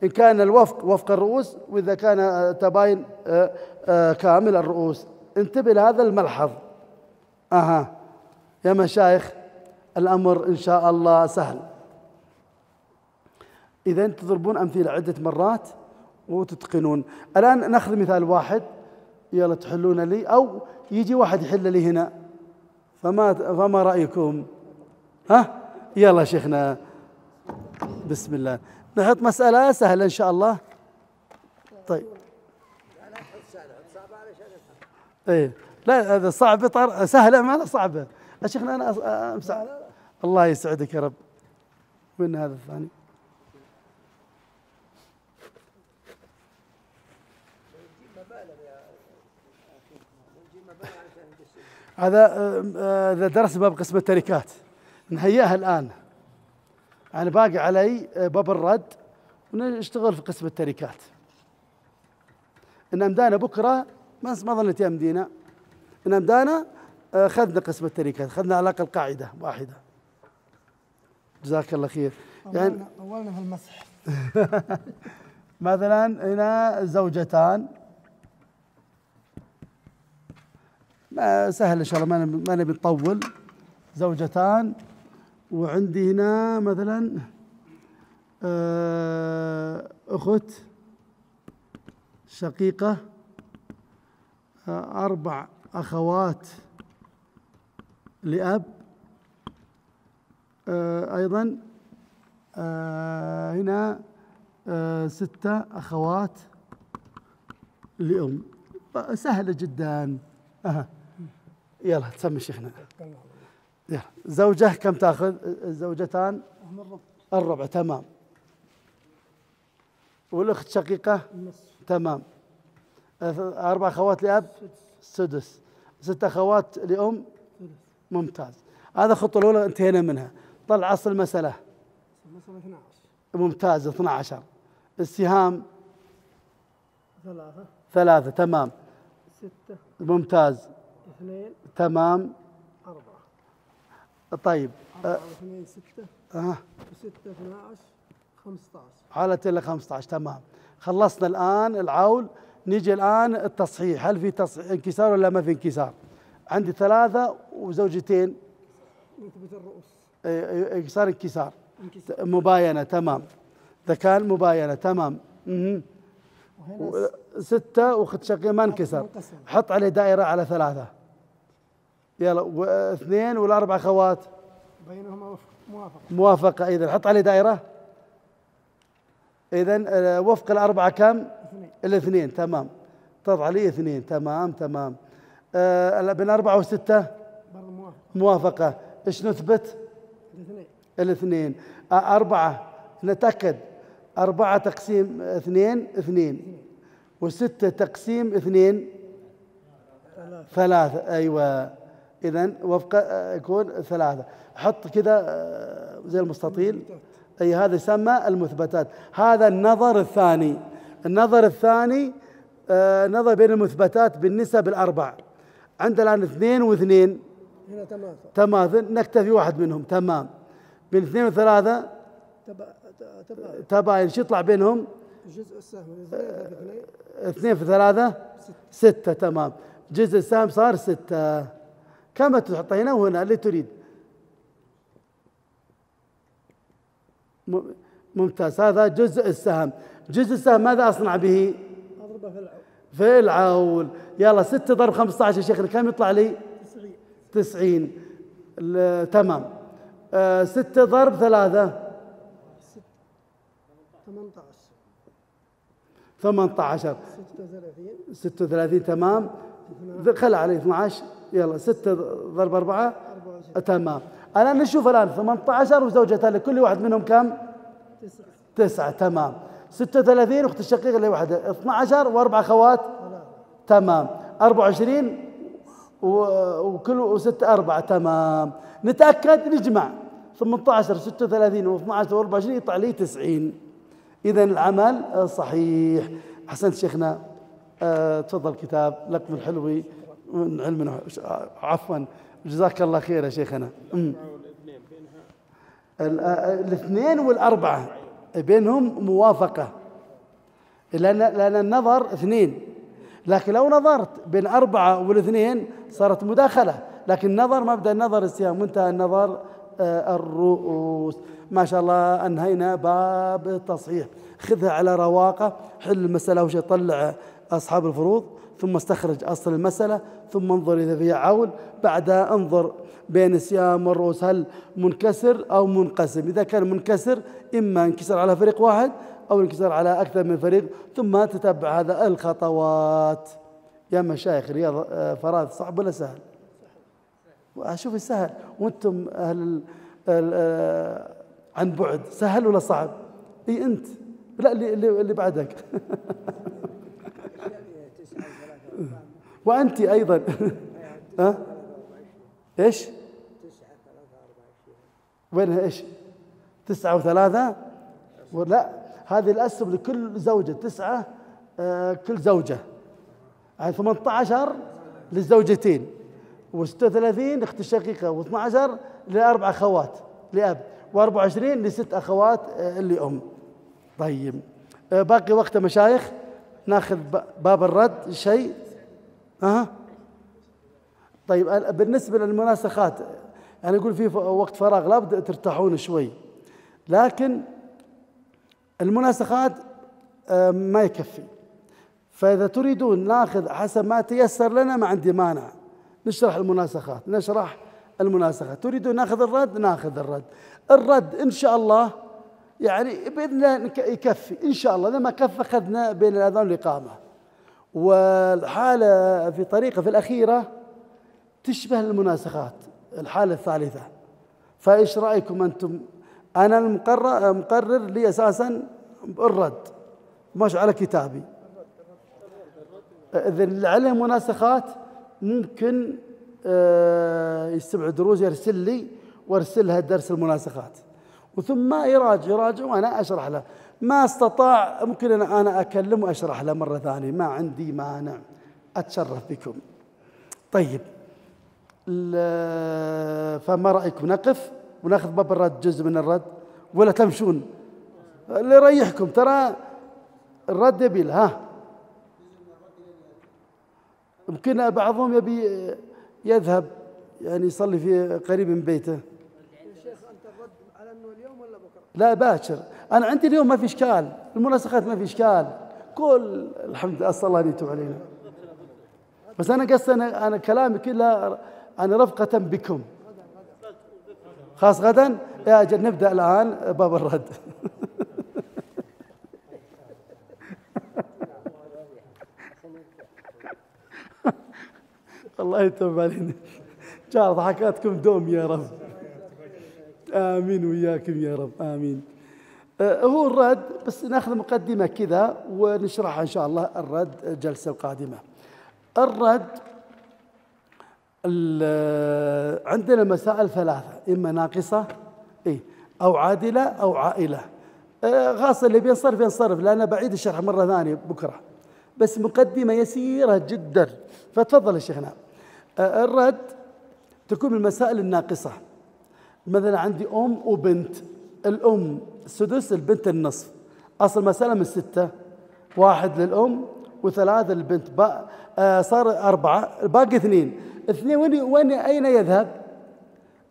إن كان الوفق وفق الرؤوس، وإذا كان تباين كامل الرؤوس. انتبه لهذا الملحظ. يا مشايخ الأمر إن شاء الله سهل. إذا تضربون أمثلة عدة مرات وتتقنون. الآن نأخذ مثال واحد، يلا تحلون لي، أو يجي واحد يحل لي هنا. فما رأيكم؟ يلا شيخنا بسم الله. نحط مسألة سهلة إن شاء الله. طيب إيه لا هذا صعب، سهلة ما صعبة يا شيخنا. أنا أمسح. الله يسعدك يا رب. وين هذا الثاني؟ هذا درس باب قسم التركات نهيئها الآن، يعني باقي علي باب الرد ونشتغل في قسم التركات. إن أمدانا بكرة ما ظنيت يمدينا، إن أمدانا أخذنا قسم التركات، أخذنا على الأقل قاعدة واحدة. جزاك الله خير. يعني أولنا في المسح. مثلا هنا زوجتان، ما سهل إن شاء الله، ما نبي نطول. زوجتان، وعندي هنا مثلا أخت شقيقة، 4 أخوات لأب، أيضا هنا 6 أخوات لأم. سهلة جدا. يلا تسمي شيخنا. يلا. زوجة كم تأخذ؟ الزوجتان الربع. تمام. والأخت شقيقة تمام. 4 أخوات لأب سدس. 6 أخوات لأم ممتاز. هذا الخطوة الأولى انتهينا منها. طلع أصل المسألة. ممتاز. 12. السهام 3. تمام. 6 ممتاز. 2 تمام. 4. طيب 4 و2 6 و6 12 15. على 15. تمام. خلصنا الآن العول. نيجي الآن التصحيح. هل في انكسار ولا ما في انكسار؟ عندي 3 وزوجتين. مثبت الرؤوس. صار انكسار. مباينة. تمام. إذا كان مباينة. تمام. وهنا 6 وأخت شقيقة ما انكسر. حط عليه دائرة على 3. يلا. و2 وال4 أخوات بينهما موافقة. إذا حط عليه دائرة. إذا وفق 4 كم؟ 2. تمام. تضع عليه 2. تمام. تمام. بين 4 و6 برضه موافقة. إيش نثبت؟ 2. 4 نتأكد. 4 تقسيم 2 2 و6 تقسيم 2 3. أيوة. إذن وفق يكون 3. حط كذا زي المستطيل. أي هذا يسمى المثبتات. هذا النظر الثاني. النظر الثاني نظر بين المثبتات بالنسب ال4. عندنا الآن 2 و2 هنا تماثل. نكتفي واحد منهم. تمام. بين 2 و3 تباين. شو يطلع بينهم؟ جزء السهم 2 في 3 6. تمام. جزء السهم صار 6. كم تحط هنا وهنا اللي تريد. ممتاز. هذا جزء السهم. جزء السهم ماذا أصنع به؟ أضربه في العول. يلا 6 ضرب 15 يا شيخنا كم يطلع لي؟ 90. تمام. 6 ضرب 3 18. 36. تمام. خلى عليه 12. يلا 6 ضرب 4 تمام. الآن نشوف الآن 18 وزوجتها لكل واحد منهم كم؟ 9. تمام. 36 أخت الشقيقة اللي واحدة. 12 و4 أخوات. تمام. 24 وكل 6 4. تمام. نتأكد نجمع 18 36 و12 و24 يطلع لي 90. إذا العمل صحيح. أحسنت شيخنا. تفضل كتاب لكم الحلوي من علمنا. عفوا جزاك الله خير يا شيخنا. الاثنين والأربعة بينهم موافقة لأن النظر 2. لكن لو نظرت بين 4 و2 صارت مداخلة. لكن النظر مبدأ النظر السهام وانتهى النظر الرؤوس. ما شاء الله أنهينا باب التصحيح. خذها على رواقة. حل المسألة أول شيء طلع أصحاب الفروض ثم استخرج أصل المسألة ثم انظر إذا فيها عول. بعدها انظر بين السهام والرؤوس هل منكسر أو منقسم. إذا كان منكسر إما انكسر على فريق واحد أو انكسر على أكثر من فريق. ثم تتبع هذا الخطوات. يا مشايخ رياض فراغ صعب ولا سهل؟ أشوف السهل. وأنتم أهل عن بعد سهل ولا صعب؟ إيه أنت لا اللي بعدك وأنت أيضا إيش؟ وينها إيش؟ 9 و3 ولا هذه الأسهم لكل زوجة 9 كل زوجة. يعني 18 للزوجتين و36 اخت الشقيقة و12 ل4 أخوات لأب و24 ل6 أخوات لأم. طيب باقي وقت مشايخ ناخذ باب الرد شيء. طيب بالنسبة للمناسخات يعني يقول في وقت فراغ لابد ترتاحون شوي. لكن المناسخات ما يكفي. فإذا تريدون ناخذ حسب ما تيسر لنا ما عندي مانع، نشرح المناسخات. تريدون ناخذ الرد، ناخذ الرد إن شاء الله، يعني بإذن الله يكفي إن شاء الله. إذا ما كفى أخذنا بين الأذان والإقامة. والحالة في طريقة في الأخيرة تشبه المناسخات، الحالة الثالثة. فإيش رأيكم أنتم؟ أنا المقرر لي أساسا الرد، ماشي على كتابي. إذا اللي عليه مناسخات ممكن يستمع دروس، يرسل لي وارسلها درس المناسخات، وثم يراجع وأنا أشرح له. ما استطاع ممكن أنا أكلم وأشرح له مرة ثانية، ما عندي مانع، أتشرف بكم. طيب، فما رأيكم نقف وناخذ باب الرد، جزء من الرد، ولا تمشون؟ اللي يريحكم، ترى الرد يبي ها. يمكن بعضهم يبي يذهب يعني يصلي في قريب من بيته. يا شيخ أنت الرد على أنه اليوم ولا بكرة؟ لا باكر، أنا عندي اليوم ما في إشكال، المناسخات ما في إشكال، كل الحمد لله، أسأل الله أن يتوب علينا. بس أنا قصدي أنا كلامي كله أنا رفقة بكم. خلاص غدا يا أجل نبدأ الآن باب الرد. الله يتوب علينا، جعل ضحكاتكم دوم يا رب. آمين وإياكم يا رب، آمين. هو الرد بس ناخذ مقدمة كذا ونشرحها إن شاء الله الرد الجلسة القادمة. الرد عندنا مسائل ثلاثة، إما ناقصة أو عادلة أو عائلة. خاصة اللي بينصرف لأن بعيد الشرح مرة ثانية بكرة، بس مقدمة يسيرة جدا. فتفضل يا شيخنا. الرد تكون من المسائل الناقصة. مثلا عندي أم وبنت، الأم السدس، البنت النصف. أصل مسألة من 6، 1 للأم و3 للبنت، صار 4، الباقي 2. وين أين يذهب؟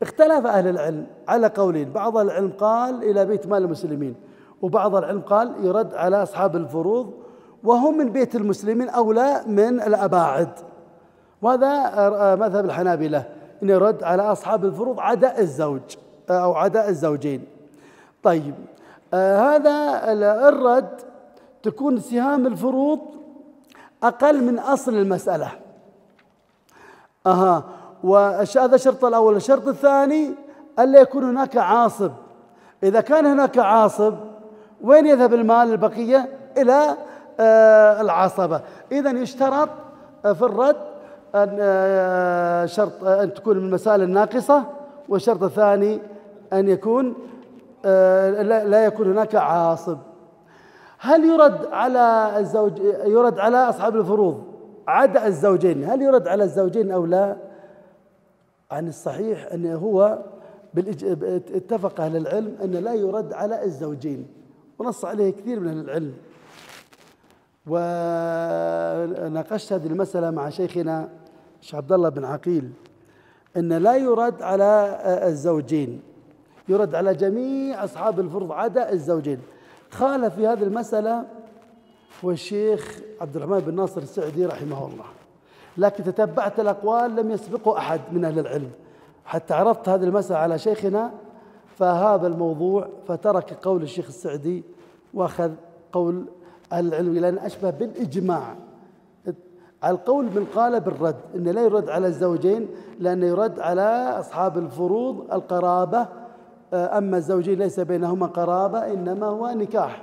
اختلف أهل العلم على قولين. بعض العلم قال إلى بيت مال المسلمين، وبعض العلم قال يرد على أصحاب الفروض وهم من بيت المسلمين أولى من الأباعد. وهذا مذهب الحنابلة، إن يرد على أصحاب الفروض عدا الزوج أو عدا الزوجين. طيب، هذا الرد تكون سهام الفروض أقل من أصل المسألة. وهذا الشرط الأول. الشرط الثاني ألا يكون هناك عاصب. إذا كان هناك عاصب وين يذهب المال البقية؟ إلى العصبة. إذن يشترط في الرد شرط أن تكون من المسائل الناقصة، والشرط الثاني أن يكون لا يكون هناك عاصب. هل يرد على الزوج، يرد على أصحاب الفروض عدا الزوجين، هل يرد على الزوجين أو لا؟ عن الصحيح أنه هو اتفق أهل العلم أن لا يرد على الزوجين، ونص عليه كثير من أهل العلم. وناقشت هذه المسألة مع شيخنا الشيخ عبد الله بن عقيل، أن لا يرد على الزوجين، يرد على جميع أصحاب الفروض عدا الزوجين. خالف في هذه المسألة والشيخ عبد الرحمن بن ناصر السعدي رحمه الله، لكن تتبعت الأقوال لم يسبقه أحد من أهل العلم، حتى عرضت هذه المسألة على شيخنا فهاب الموضوع، فترك قول الشيخ السعدي وأخذ قول أهل العلم، لأن أشبه بالإجماع على القول من قال بالرد، إن لا يرد على الزوجين لأنه يرد على أصحاب الفروض القرابة، أما الزوجين ليس بينهما قرابة إنما هو نكاح.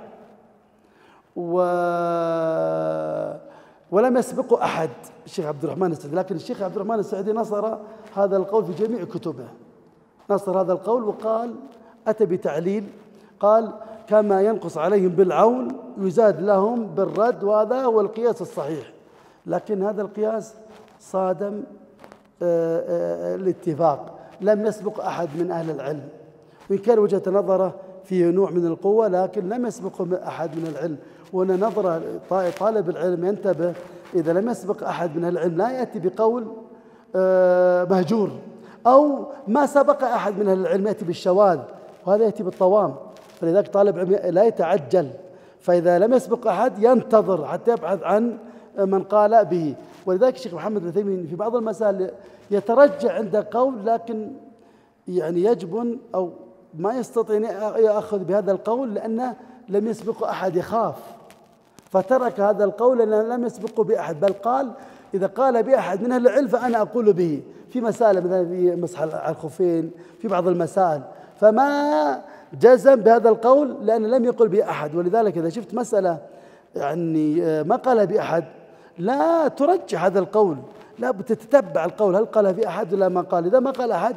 ولم يسبقه أحد الشيخ عبد الرحمن السعدي، لكن الشيخ عبد الرحمن السعدي نصر هذا القول في جميع كتبه، نصر هذا القول وقال، أتى بتعليل، قال كما ينقص عليهم بالعون يزاد لهم بالرد، وهذا هو القياس الصحيح. لكن هذا القياس صادم الاتفاق، لم يسبق أحد من أهل العلم، وإن كان وجهة نظره فيه نوع من القوة لكن لم يسبق أحد من العلم. وأن نظرة طالب العلم ينتبه، إذا لم يسبق أحد من العلم لا يأتي بقول مهجور، أو ما سبق أحد من العلم يأتي بالشواذ، وهذا يأتي بالطوام. فلذلك طالب علم لا يتعجل، فإذا لم يسبق أحد ينتظر حتى يبحث عن من قال به. ولذلك الشيخ محمد بن عثيمين في بعض المسائل يترجع عند قول، لكن يعني يجبن أو ما يستطيع أن يأخذ بهذا القول لأنه لم يسبق أحد، يخاف فترك هذا القول لأنه لم يسبقه بأحد، بل قال إذا قال بأحد من أهل العلم فأنا أقول به في مسائل مثلا في مسح على الخفين في بعض المسائل، فما جزم بهذا القول لأنه لم يقل به أحد. ولذلك إذا شفت مسألة يعني ما قال بأحد لا ترجح هذا القول، لا بتتتبع القول هل قال في أحد ولا ما قال. إذا ما قال أحد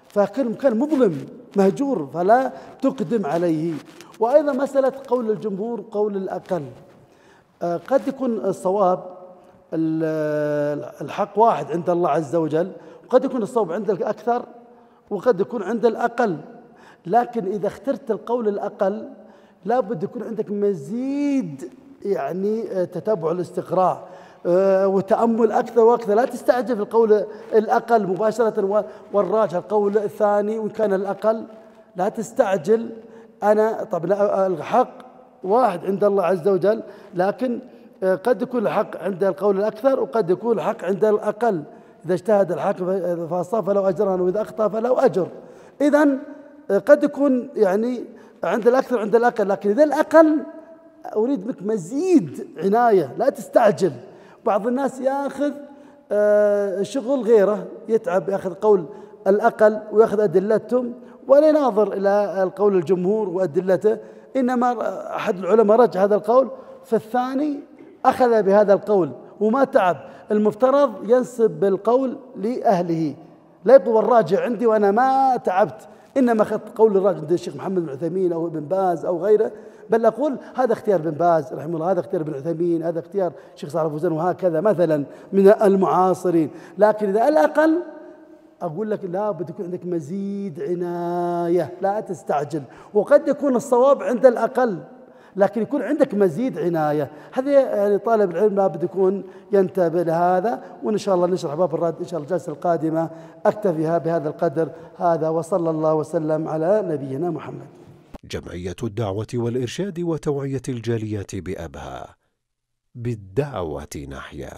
فكان مظلم مهجور فلا تقدم عليه. وأيضا مسألة قول الجمهور قول الأقل، قد يكون الصواب الحق واحد عند الله عز وجل، وقد يكون الصواب عند الأكثر وقد يكون عند الأقل، لكن إذا اخترت القول الأقل لابد يكون عندك مزيد يعني تتبع الاستقراء وتأمل أكثر وأكثر. لا تستعجل في القول الأقل مباشرة والراجح القول الثاني وإن كان الأقل، لا تستعجل. أنا طبعا الحق واحد عند الله عز وجل، لكن قد يكون الحق عند القول الأكثر وقد يكون الحق عند الأقل. إذا اجتهد الحاكم فأصاب فله أجران وإذا أخطأ فله أجر. إذن قد يكون يعني عند الأكثر عند الأقل، لكن إذا الأقل أريد منك مزيد عناية، لا تستعجل. بعض الناس يأخذ شغل غيره، يتعب يأخذ قول الأقل ويأخذ أدلتهم ولا يناظر إلى القول الجمهور وأدلته، إنما أحد العلماء رجح هذا القول فالثاني أخذ بهذا القول وما تعب. المفترض ينسب القول لأهله، لا يقول الراجع عندي وأنا ما تعبت، إنما أخذت قول الراجع عند الشيخ محمد بن عثيمين أو ابن باز أو غيره، بل أقول هذا اختيار ابن باز رحمه الله، هذا اختيار ابن عثيمين، هذا اختيار الشيخ صالح الفوزان، وهكذا مثلا من المعاصرين. لكن إذا الأقل أقول لك لا بد يكون عندك مزيد عناية، لا تستعجل. وقد يكون الصواب عند الأقل لكن يكون عندك مزيد عناية. هذا يعني طالب العلم لا بد يكون ينتبه لهذا. وإن شاء الله نشرح باب الرد إن شاء الله الجلسة القادمة. أكتفي بهذا القدر هذا، وصلى الله وسلم على نبينا محمد. جمعية الدعوة والإرشاد وتوعية الجاليات بأبها، بالدعوة نحيا.